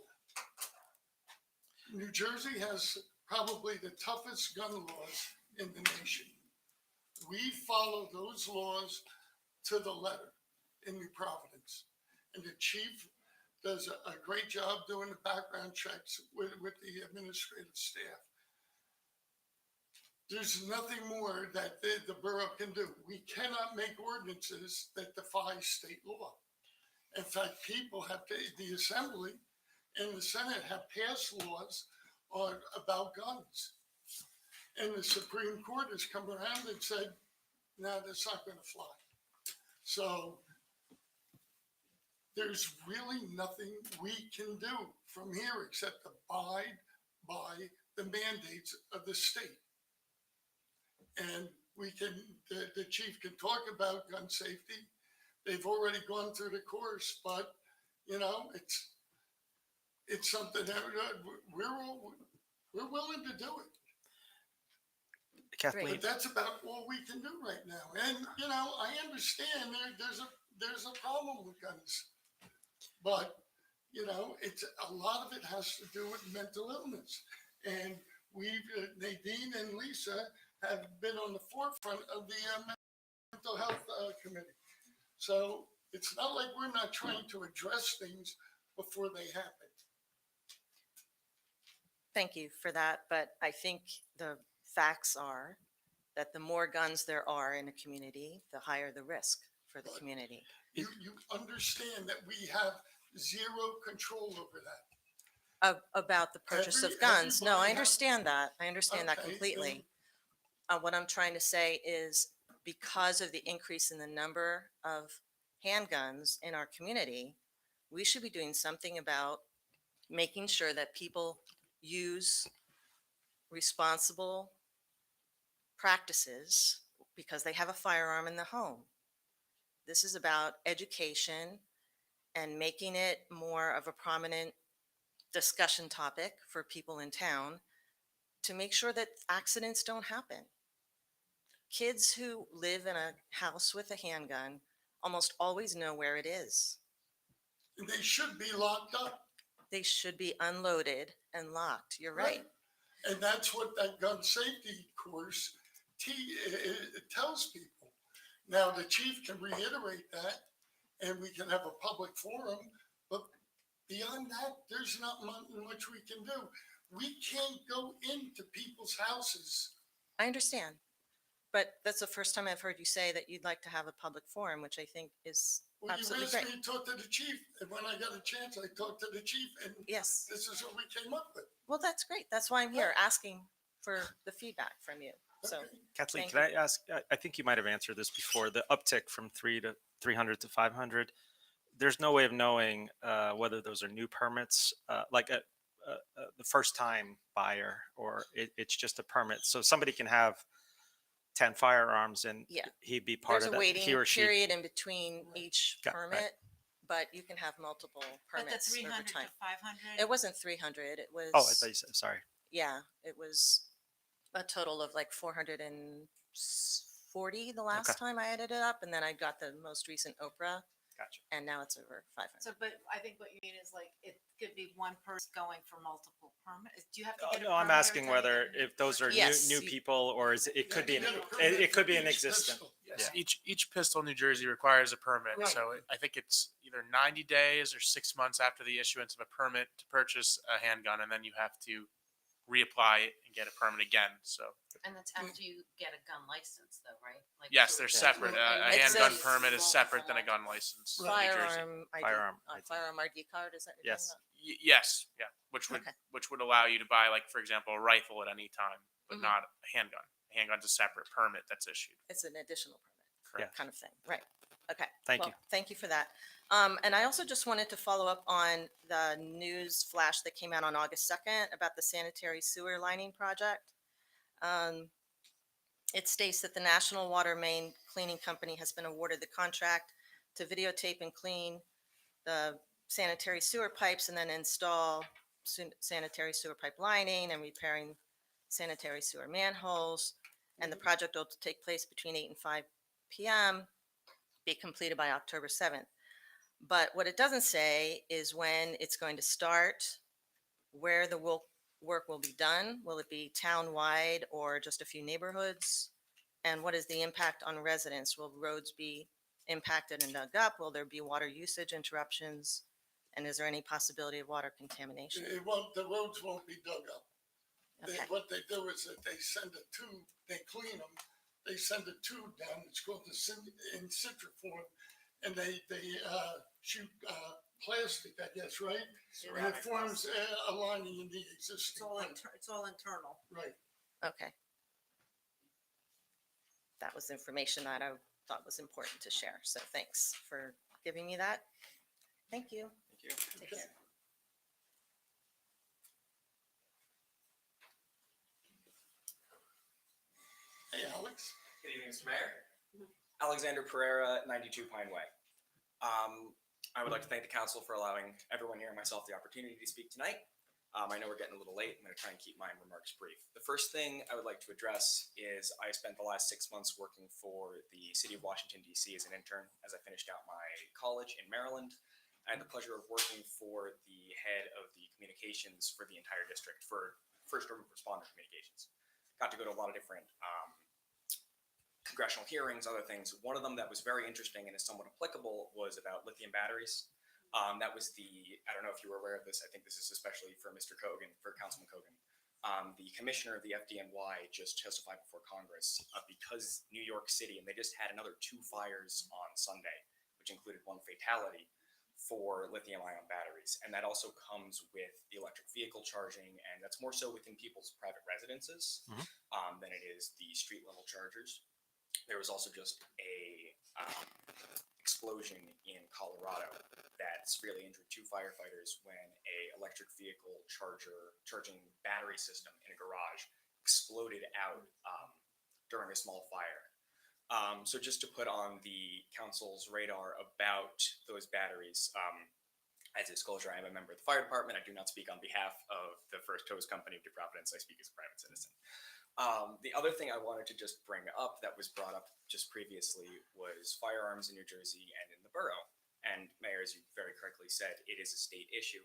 New Jersey has probably the toughest gun laws in the nation. We follow those laws to the letter in New Providence. And the chief does a great job doing the background checks with the administrative staff. There's nothing more that the borough can do. We cannot make ordinances that defy state law. In fact, the assembly and the Senate have passed laws about guns. And the Supreme Court has come around and said, no, that's not going to fly. So there's really nothing we can do from here except abide by the mandates of the state. And the chief can talk about gun safety. They've already gone through the course, but it's something that we're willing to do it. Kathleen, But that's about all we can do right now. And I understand there's a problem with guns, but it's a lot of it has to do with mental illness. And Nadine and Lisa have been on the forefront of the mental health committee. So it's not like we're not trying to address things before they happen. Thank you for that, but I think the facts are that the more guns there are in a community, the higher the risk for the community. You understand that we have zero control over that. About the purchase of guns. No, I everybody understand that. I understand that Okay, completely. What I'm trying to say is because of the increase in the number of handguns in our community, we should be doing something about making sure that people use responsible practices because they have a firearm in the home. This is about education and making it more of a prominent discussion topic for people in town to make sure that accidents don't happen. Kids who live in a house with a handgun almost always know where it is. They should be locked up. They should be unloaded and locked. You're right. And that's what that gun safety course tells people. Now, the chief can reiterate that, and we can have a public forum, but beyond that, there's not much we can do. We can't go into people's houses. I understand. But that's the first time I've heard you say that you'd like to have a public forum, which I think is Well, absolutely you great. asked me to talk to the chief, and when I got a chance, I talked to the chief, and Yes. this is what we came up with. Well, that's great. That's why I'm here asking for the feedback from you. So Kathleen, thank can you. I ask, I think you might have answered this before, the uptick from 300 to 500. There's no way of knowing whether those are new permits, like the first time buyer, or it's just a permit. So somebody can have 10 firearms and Yeah. he'd be part There's of a that. waiting He or she. period in between each Got- right. permit, but you can have multiple But the permits over 300 to time. 500? It wasn't 300. It was. Oh, I thought you said, sorry. Yeah, it was a total of like 440 the last Okay. time I added it up, and then I got the most recent Oprah. Gotcha. And now it's over 500. So, but I think what you mean is like, it could be one person going for multiple permits. Do you have to Oh, get a no, I'm permit every asking time you whether get a new if those are Yes. new people, or is it could be an, You get a permit it could be for an each existing. pistol. Yes, Yeah. each pistol in New Jersey requires a permit. Right. So I think it's either 90 days or 6 months after the issuance of a permit to purchase a handgun, and then you have to reapply it and get a permit again. So And that's after you get a gun license though, right? Like, yes, so they're it's- separate. A It's handgun a permit is separate than a gun license in New Jersey. Firearm ID. Firearm ID. Firearm ID card, is that? what you're talking Yes. about? Yes, yeah, Okay. which would allow you to buy, like, for example, a rifle at any time, but Mhm. not a handgun. A handgun's a separate permit that's issued. It's an additional permit. Correct. Kind of thing, right? Okay. Thank Well, you. thank you for that. And I also just wanted to follow up on the news flash that came out on August 2nd about the sanitary sewer lining project. Um, it states that the National Water Main Cleaning Company has been awarded the contract to videotape and clean the sanitary sewer pipes and then install sanitary sewer pipe lining and repairing sanitary sewer manholes. And the project will take place between 8 and 5 p.m., be completed by October 7th. But what it doesn't say is when it's going to start, where the work will be done. Will it be town-wide or just a few neighborhoods? And what is the impact on residents? Will roads be impacted and dug up? Will there be water usage interruptions? And is there any possibility of water contamination? The roads won't be dug up. Okay. What they do is that they send a tube, they clean them, they send a tube down, it's called in citriform, and they shoot plastic, I guess, right? And it forms a lining in the existing. It's all internal. Right. Okay. That was information that I thought was important to share. So thanks for giving me that. Thank you. Thank you. Take care. Hey, Alex. Good evening, Mr. Mayor. Alexander Pereira, 92 Pine Way. I would like to thank the council for allowing everyone here and myself the opportunity to speak tonight. I know we're getting a little late. I'm going to try and keep my remarks brief. The first thing I would like to address is I spent the last 6 months working for the city of Washington, D.C. as an intern as I finished out my college in Maryland. I had the pleasure of working for the head of the communications for the entire district for first responder communications. Got to go to a lot of different congressional hearings, other things. One of them that was very interesting and is somewhat applicable was about lithium batteries. That was I don't know if you were aware of this, I think this is especially for Mr. Kogan, for Councilman Kogan. The commissioner of the FDNY just testified before Congress because New York City, and they just had another 2 fires on Sunday, which included 1 fatality for lithium ion batteries. And that also comes with the electric vehicle charging, and that's more so within people's private residences than it is the street level chargers. There was also just a explosion in Colorado that's really injured 2 firefighters when a electric vehicle charging battery system in a garage exploded out during a small fire. So just to put on the council's radar about those batteries, as a disclosure, I am a member of the fire department. I do not speak on behalf of the First Hose Company of New Providence. I speak as a private citizen. The other thing I wanted to just bring up that was brought up just previously was firearms in New Jersey and in the borough. And Mayor, as you very correctly said, it is a state issue.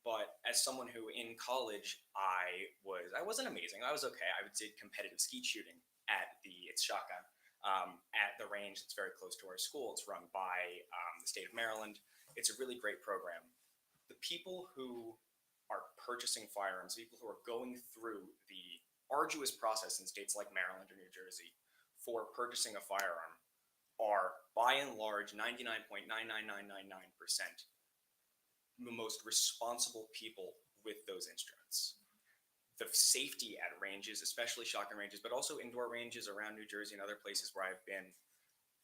But as someone who in college, I wasn't amazing. I was okay. I would say competitive skeet shooting it's shotgun, at the range that's very close to our school. It's run by the state of Maryland. It's a really great program. The people who are purchasing firearms, people who are going through the arduous process in states like Maryland or New Jersey for purchasing a firearm are, by and large, 99.99999% the most responsible people with those instruments. The safety at ranges, especially shotgun ranges, but also indoor ranges around New Jersey and other places where I've been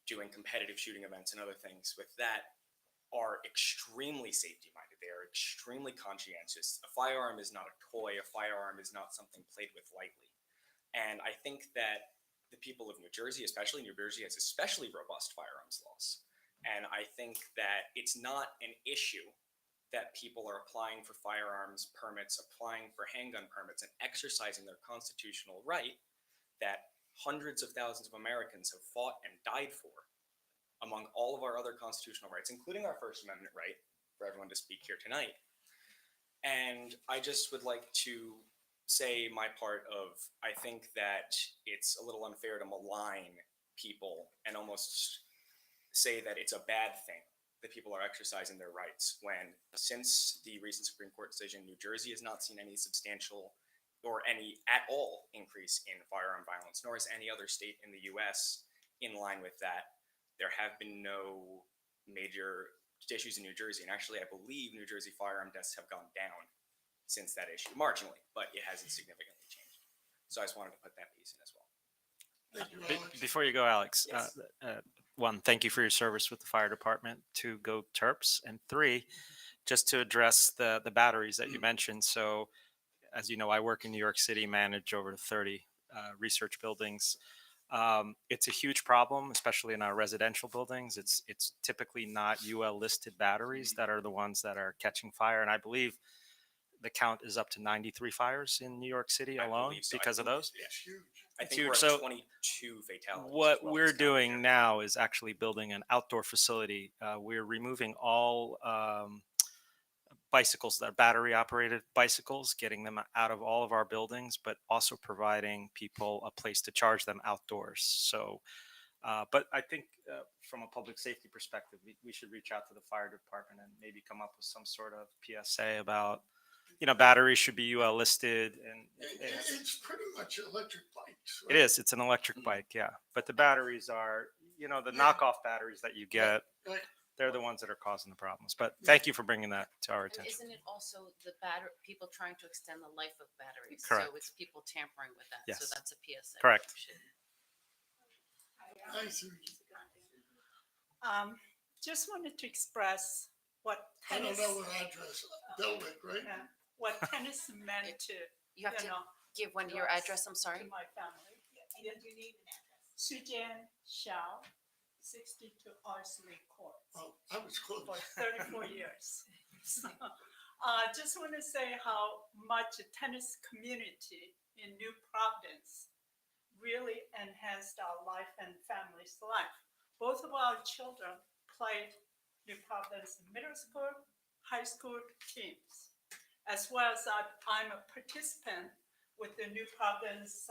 doing competitive shooting events and other things with that, are extremely safety minded. They are extremely conscientious. A firearm is not a toy. A firearm is not something played with lightly. And I think that the people of New Jersey, especially New Jersey, has especially robust firearms laws. And I think that it's not an issue that people are applying for firearms permits, applying for handgun permits, and exercising their constitutional right that hundreds of thousands of Americans have fought and died for, among all of our other constitutional rights, including our First Amendment right for everyone to speak here tonight. And I just would like to say my part of, I think that it's a little unfair to malign people and almost say that it's a bad thing that people are exercising their rights when, since the recent Supreme Court decision, New Jersey has not seen any substantial or any at all increase in firearm violence, nor has any other state in the US in line with that. There have been no major issues in New Jersey. And actually, I believe New Jersey firearm deaths have gone down since that issue, marginally, but it hasn't significantly changed. So I just wanted to put that piece in as well. Thank you, Alex. Before you go, Alex, Yes. one, thank you for your service with the fire department. Two, go Terps. And three, just to address the batteries that you mentioned. So, as you know, I work in New York City, manage over 30 research buildings. It's a huge problem, especially in our residential buildings. It's typically not UL listed batteries that are the ones that are catching fire, and I believe the count is up to 93 fires in New York City I alone believe so. I because of think those. It's huge. I It's think we're huge. at So 22 fatalities. what as well we're this calendar doing year. now is actually building an outdoor facility. We're removing all bicycles that are battery operated bicycles, getting them out of all of our buildings, but also providing people a place to charge them outdoors. So, but I think from a public safety perspective, we should reach out to the fire department and maybe come up with some sort of PSA about, batteries should be UL listed. And It's pretty much electric bikes. it is, it's an electric bike, yeah. But the batteries are, the knockoff batteries that you get, Right. they're the ones that are causing the problems. But thank you for bringing that to our And attention. isn't it also the people trying to extend the life of batteries? Correct. So it's people tampering with that. Yes. So that's a PSA. Correct. I see. Just wanted to express what I don't tennis, know what address, Belwick, right? what tennis meant to, You have to know, give Wendy your to us, address. I'm sorry. to my family. Sujan Shao, 62 Arsley Court. Oh, I was close. For 34 years. So, just want to say how much the tennis community in New Providence really enhanced our life and family's life. Both of our children played New Providence middle school, high school teams, as well as I'm a participant with the New Providence,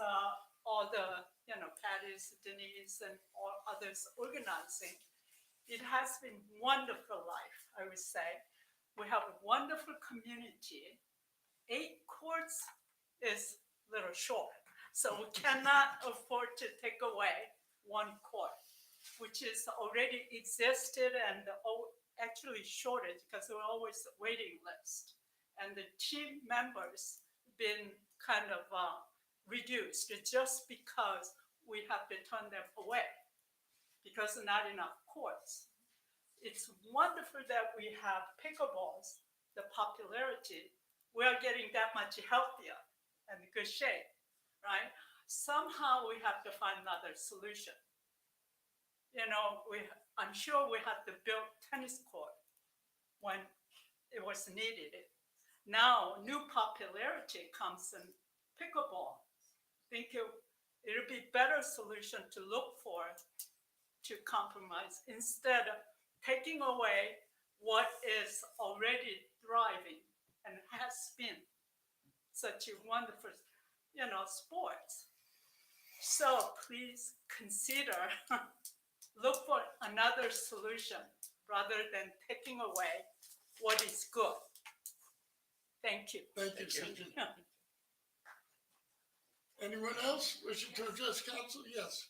all the, Patty's, Denise, and all others organizing. It has been wonderful life, I would say. We have a wonderful community. 8 courts is a little short, so we cannot afford to take away 1 court, which is already existed and actually shorted because we're always waiting list. And the team members been kind of reduced just because we have to turn them away because not enough courts. It's wonderful that we have pickleballs, the popularity. We are getting that much healthier and in good shape, right? Somehow we have to find another solution. I'm sure we had to build tennis court when it was needed. Now, new popularity comes in pickleball. Think it'll be better solution to look for to compromise instead of taking away what is already thriving and has been such a wonderful, sports. So please consider, look for another solution rather than taking away what is good. Thank you. Thank you, Susan. Anyone else wishing to address council? Yes.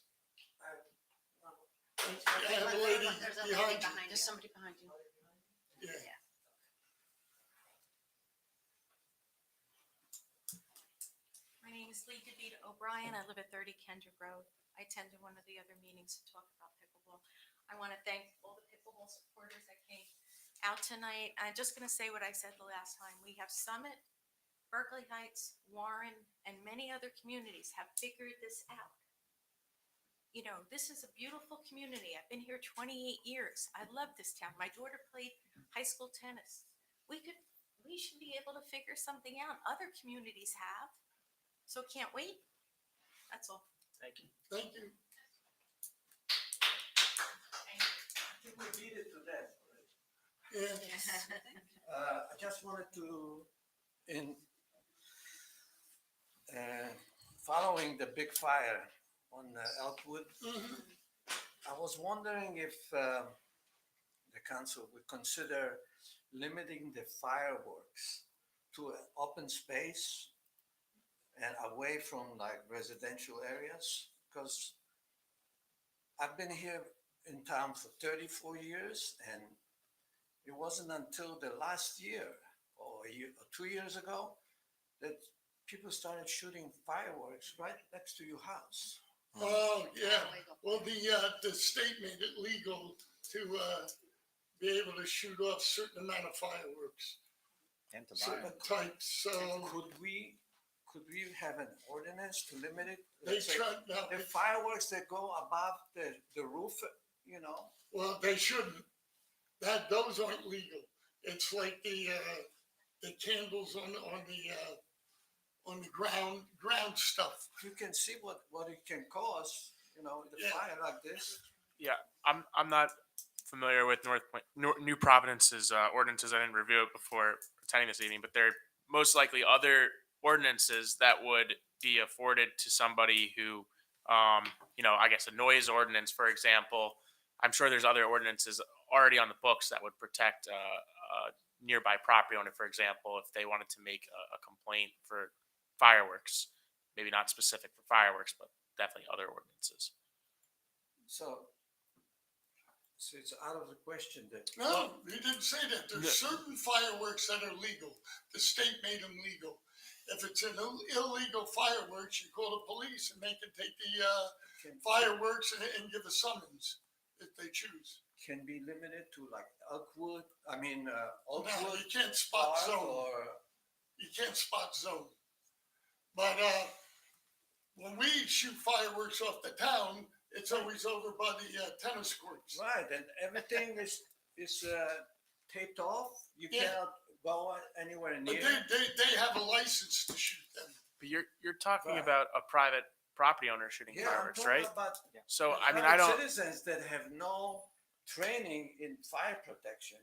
I have a lady There's a behind lady you. There's somebody behind you. Yeah. My name is Lee DeVita O'Brien. I live at 30 Kendrick Road. I attended one of the other meetings to talk about pickleball. I want to thank all the pickleball supporters that came out tonight. I'm just going to say what I said the last time. We have Summit, Berkeley Heights, Warren, and many other communities have figured this out. This is a beautiful community. I've been here 28 years. I love this town. My daughter played high school tennis. We should be able to figure something out. Other communities have. So can't wait. That's all. Thank you. Thank you. I think we beat it to death. Yes. I just wanted to, following the big fire on Elkwood, I was wondering if the council would consider limiting the fireworks to an open space and away from like residential areas, because I've been here in town for 34 years and it wasn't until the last year or a year, or 2 years ago that people started shooting fireworks right next to your house. Oh, yeah. Well, the state made it legal to, be able to shoot off certain amount of fireworks, And to buy certain 'em. types, so. Could we have an ordinance to limit it? They Let's say try, no, the fireworks that go above the roof, you know? well, they shouldn't. Those aren't legal. It's like the candles on the ground stuff. You can see what it can cause, you know, the Yeah. fire like this. Yeah, I'm not familiar with New Providence's ordinances. I didn't review it before attending this meeting, but there are most likely other ordinances that would be afforded to somebody who, I guess a noise ordinance, for example. I'm sure there's other ordinances already on the books that would protect a nearby property owner, for example, if they wanted to make a complaint for fireworks. Maybe not specific for fireworks, but definitely other ordinances. So it's out of the question that. No, he didn't say that. There's certain fireworks that are legal. The state made them legal. If it's an illegal fireworks, you call the police and they can take the fireworks and give a summons if they choose. Can be limited to like Oakwood, No, Oakwood. you can't spot Park zone. Or, You can't spot zone. But when we shoot fireworks off the town, it's always over by the tennis courts. right, and everything is taped off, you Yeah. cannot go anywhere But near. they have a license to shoot them. But you're talking Right. about a private property owner shooting Yeah, I'm fireworks, talking right? about So the I mean, I private don't. citizens that have no training in fire protection,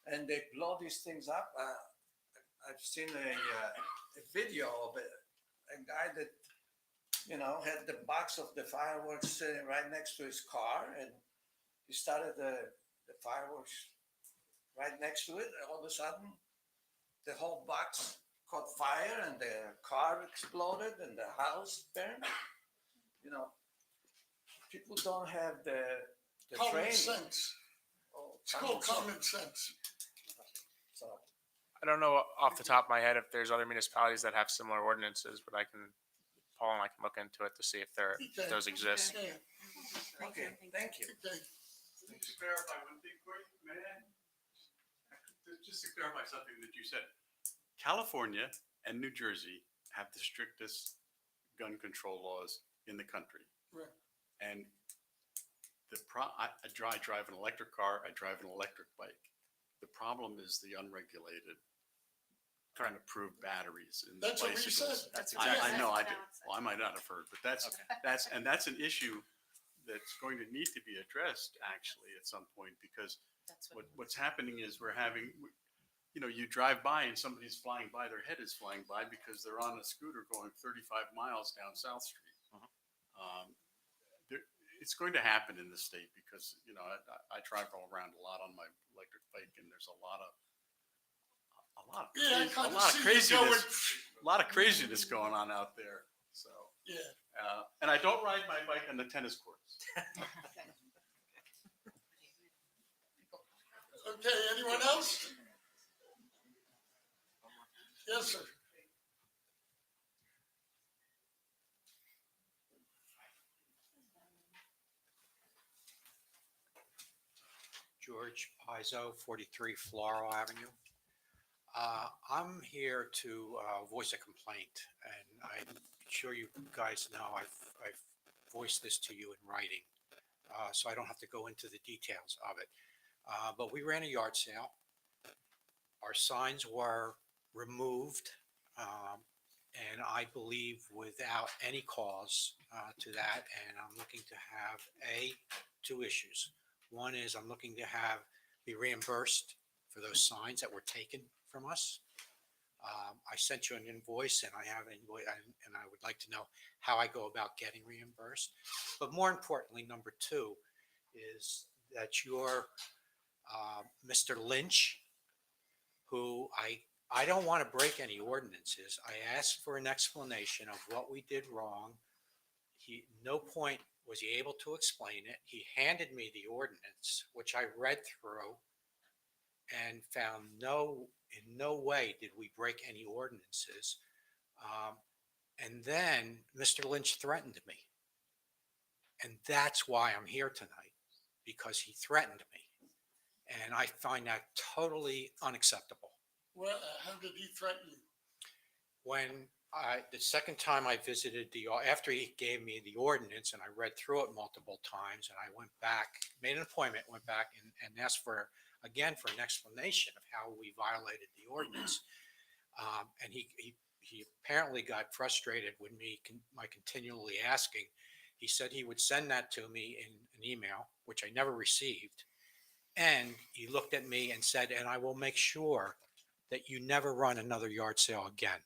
and they blow these things up. I've seen a video of a guy that, you know, had the box of the fireworks sitting right next to his car, and he started the fireworks right next to it. All of a sudden, the whole box caught fire, and the car exploded, and the house burned. You know, people don't have the Common training. sense. Oh, It's called common sense. So, I don't know off the top of my head if there's other municipalities that have similar ordinances, but Paul and I can look into it to see if if those exist. Yeah. okay, thank you. Okay. Just to clarify one thing for you, may I? Just to clarify something that you said. California and New Jersey have the strictest gun control laws in the country. Right. And I drive an electric car, I drive an electric bike. The problem is the unregulated kind of approved batteries in the That's what we bicycles. said. That's I exactly know, what I did. Well, I might not have heard, but that's an issue that's going to need to be addressed actually at some point, because That's what's happening is we're having, you know, you drive by and somebody's flying by, their head is flying by because they're on a scooter going 35 miles down South Street. It's going to happen in the state because, you know, I travel around a lot on my electric bike, and there's a lot of Yeah, I kind of craziness, see you going. a lot of craziness going on out there. So, Yeah. and I don't ride my bike on the tennis courts. Okay, anyone else? Yes, sir. George Pizzo, 43 Floral Avenue. I'm here to voice a complaint, and I'm sure you guys know I've voiced this to you in writing, so I don't have to go into the details of it. But we ran a yard sale. Our signs were removed, and I believe without any cause to that, and I'm looking to have two issues. One is I'm looking to be reimbursed for those signs that were taken from us. I sent you an invoice, and I have an invoice, and I would like to know how I go about getting reimbursed. But more importantly, number two is that your Mr. Lynch, who I don't want to break any ordinances. I asked for an explanation of what we did wrong. No point was he able to explain it. He handed me the ordinance, which I read through, and found in no way did we break any ordinances. And then Mr. Lynch threatened me. And that's why I'm here tonight, because he threatened me. And I find that totally unacceptable. Well, how did he threaten you? The second time I visited after he gave me the ordinance and I read through it multiple times, and I went back, made an appointment, went back and asked for an explanation of how we violated the ordinance. And he apparently got frustrated with me, my continually asking. He said he would send that to me in an email, which I never received. And he looked at me and said, and I will make sure that you never run another yard sale again.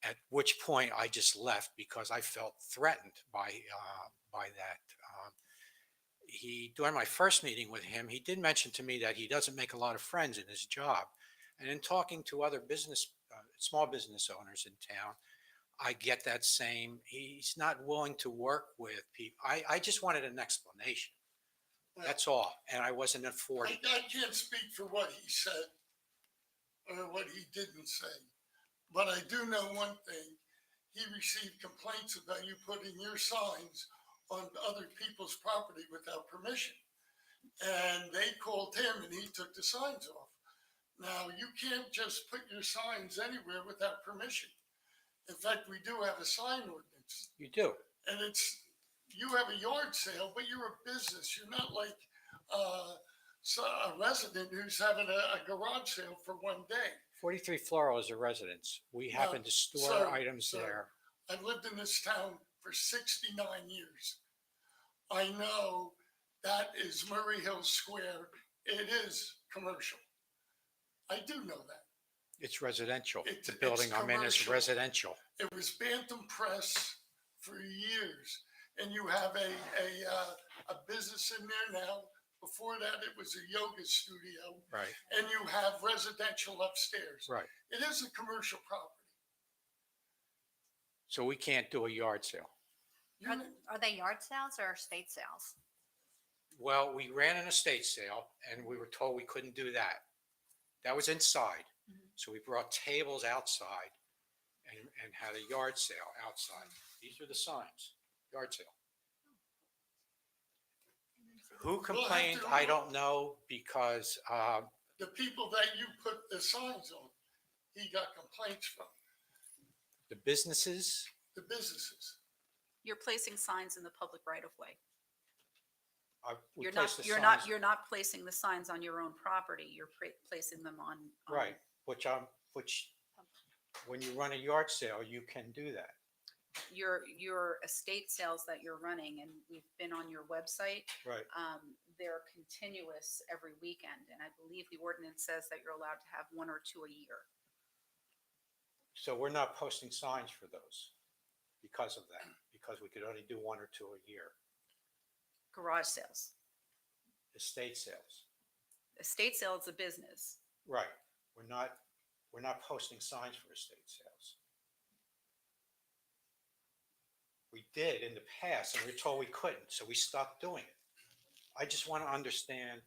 At which point I just left because I felt threatened by that. During my first meeting with him, he did mention to me that he doesn't make a lot of friends in his job. And in talking to other small business owners in town, I get that same, he's not willing to work with people. I just wanted an explanation. That's all. And I wasn't afforded. I can't speak for what he said or what he didn't say, but I do know one thing. He received complaints about you putting your signs on other people's property without permission. And they called him and he took the signs off. Now, you can't just put your signs anywhere without permission. In fact, we do have a sign ordinance. You do. And you have a yard sale, but you're a business. You're not like a resident who's having a garage sale for one day. 43 Floral is a residence. We happen to store items there. I've lived in this town for 69 years. I know that is Murray Hill Square. It is commercial. I do know that. It's residential. It's The building I'm in is commercial. residential. It was Bantam Press for years, and you have a business in there now. Before that, it was a yoga studio. Right. And you have residential upstairs. Right. It is a commercial property. So we can't do a yard sale. Are they yard sales or estate sales? Well, we ran an estate sale and we were told we couldn't do that. That was inside. So we brought tables outside and had a yard sale outside. These are the signs, yard sale. Who complained? I don't know because The people that you put the signs on, he got complaints from, the businesses, the businesses. You're placing signs in the public right of way. we You're placed not, the you're signs- not, you're not placing the signs on your own property. You're placing them on. Right, which when you run a yard sale, you can do that. Your estate sales that you're running, and we've been on your website. Right. They're continuous every weekend, and I believe the ordinance says that you're allowed to have one or two a year. So we're not posting signs for those because of that, because we could only do one or two a year. Garage sales. Estate sales. Estate sale is a business. Right. We're not posting signs for estate sales. We did in the past and we were told we couldn't, so we stopped doing it. I just want to understand.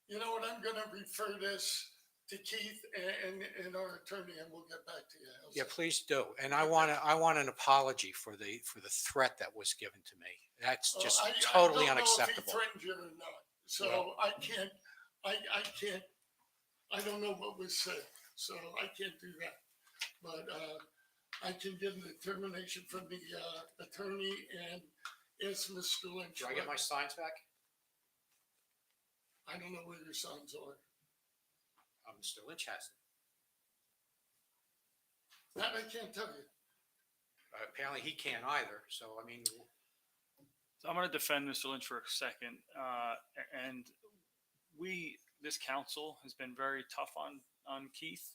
You know what, I'm gonna refer this to Keith and our attorney, and we'll get back to you. How's Yeah, that? please do. And I want an apology for the threat that was given to me. That's Oh, just I totally don't know if he unacceptable. threatened you or not, so Well- I can't, I don't know what was said, so I can't do that. But I can get a determination from the attorney and ask Mr. Lynch. Do I get my signs back? I don't know where your signs are. Mr. Lynch has it. That I can't tell you. Apparently he can't either, so I mean, So I'm going to defend Mr. Lynch for a second. And this council has been very tough on Keith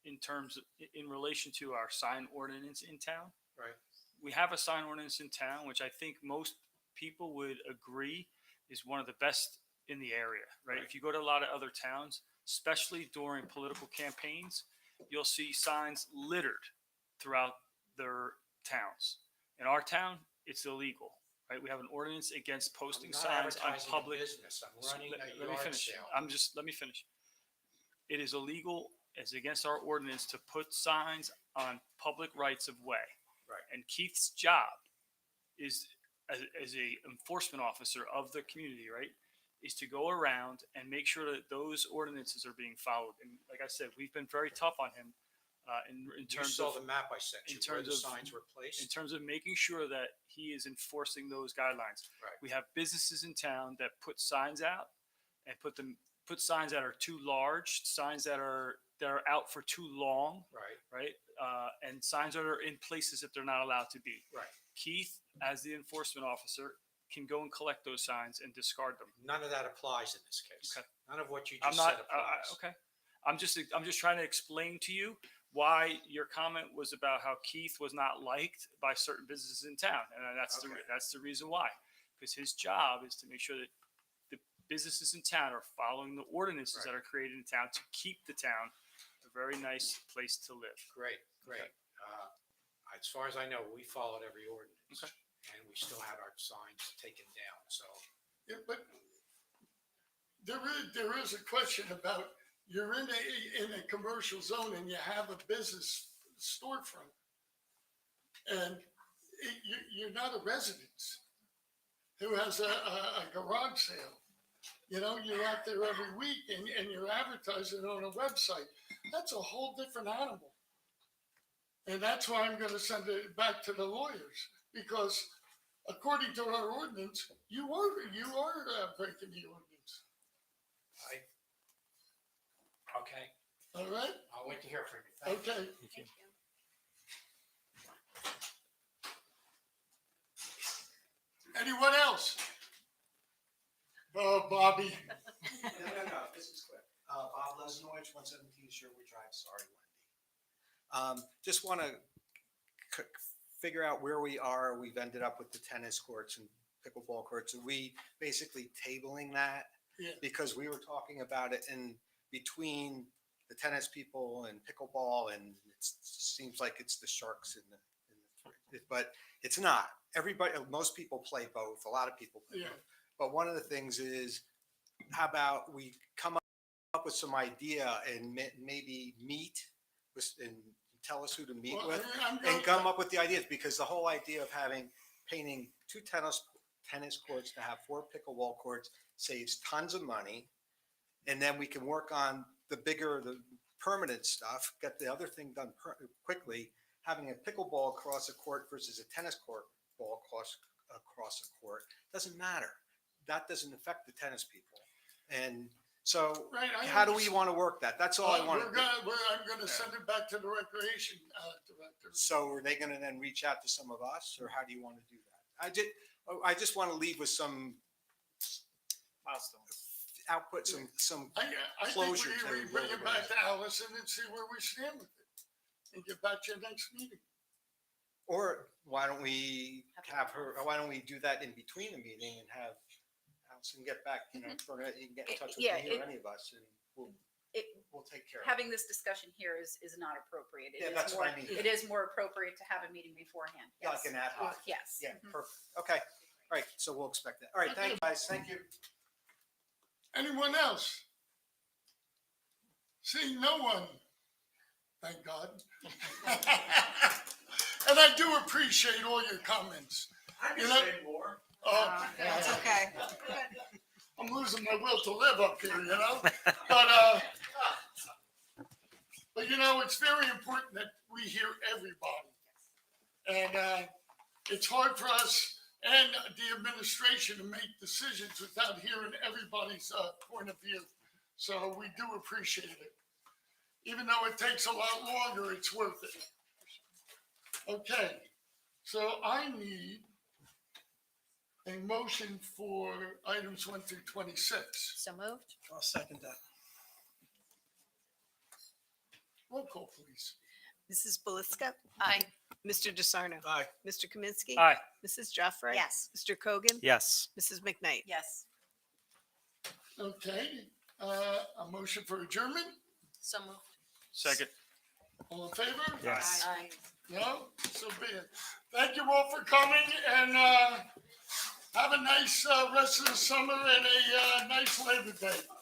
in relation to our sign ordinance in town. right. We have a sign ordinance in town, which I think most people would agree is one of the best in the area, right? If you go to a lot of other towns, especially during political campaigns, you'll see signs littered throughout their towns. In our town, it's illegal. right? We have an ordinance against posting not signs on advertising a public. business. I'm So running a let me yard finish. sale. Let me finish. It is illegal, it's against our ordinance to put signs on public rights of way. Right. And Keith's job is, as a enforcement officer of the community, right, is to go around and make sure that those ordinances are being followed. And like I said, we've been very tough on him in You terms saw of the map I sent you, in where terms the of signs were in placed. terms of making sure that he is enforcing those guidelines. Right. We have businesses in town that put signs out and put signs that are too large, signs that are out for too long, Right. right? And signs that are in places that they're not allowed to be. Right. Keith, as the enforcement officer, can go and collect those signs and discard them. None of that applies in this case. Okay. None of what you I'm just not said applies. okay. I'm just trying to explain to you why your comment was about how Keith was not liked by certain businesses in town, and that's the reason why. Because his job is to make sure that the businesses in town are following the ordinances that are created in town to keep the town a very nice place to live. Great. As far as I know, we followed every ordinance. Okay. And we still had our signs taken down, so. Yeah, but there is a question about, you're in a commercial zone and you have a business storefront. And you're not a residence who has a garage sale. You know, you're out there every week and you're advertising on a website. That's a whole different animal. And that's why I'm gonna send it back to the lawyers, because according to our ordinance, you are breaking the ordinance. Okay, All right? I'll wait to hear from you. Thank you. Okay. Anyone else? Oh, Bobby. No, this is quick. Bob Lesnoich, 117 Sherwood Drive, sorry, Wendy. Just want to figure out where we are. We've ended up with the tennis courts and pickleball courts. Are we basically tabling that? Yeah. Because we were talking about it in between the tennis people and pickleball, and it seems like it's the sharks but it's not. Everybody, most people play both. A lot of people play both. But one of the things is, how about we come up with some idea and maybe meet with, and tell us who to meet with, and come up with the ideas, because the whole idea of painting 2 tennis courts to have 4 pickleball courts saves tons of money. And then we can work on the permanent stuff, get the other thing done quickly. Having a pickleball across a court versus a tennis court ball across a court doesn't matter. That doesn't affect the tennis people. And so how do we want to work that? That's all I want to do. I'm gonna send it back to the recreation director. So are they going to then reach out to some of us, or how do you want to do that? I just want to leave with some milestones, output, some I closure think to we bring it back to Allison and see where we stand with it, and get back to your next meeting. Or why don't we have her? Why don't we do that in between the meeting and have Allison get back? You know, you can get in touch with me or any of us, and we'll take care of it. Having this discussion here is not appropriate. Yeah, that's what I mean. It is more appropriate to have a meeting beforehand. Yeah, like an ad hoc. Yes. Yeah, perfect. Okay. All right. So we'll expect that. All right. Thank you, guys. Thank you. Anyone else? Seeing no one, thank God. And I do appreciate all your comments. I can say more. Oh, That's okay. I'm losing my will to live up here, you know? But you know, it's very important that we hear everybody. And it's hard for us and the administration to make decisions without hearing everybody's point of view. So we do appreciate it. Even though it takes a lot longer, it's worth it. Okay, so I need a motion for items 1 through 26. So moved. I'll second that. Roll call, please. Mrs. Belisca? Aye. Mr. DeSarno? Aye. Mr. Kaminsky? Aye. Mrs. Jeffrey? Yes. Mr. Cogan? Yes. Mrs. McKnight? Yes. Okay, a motion for adjournment? So moved. Second. All in favor? Yes. Aye. No? So be it. Thank you all for coming, and Have a nice rest of the summer and a nice Labor Day.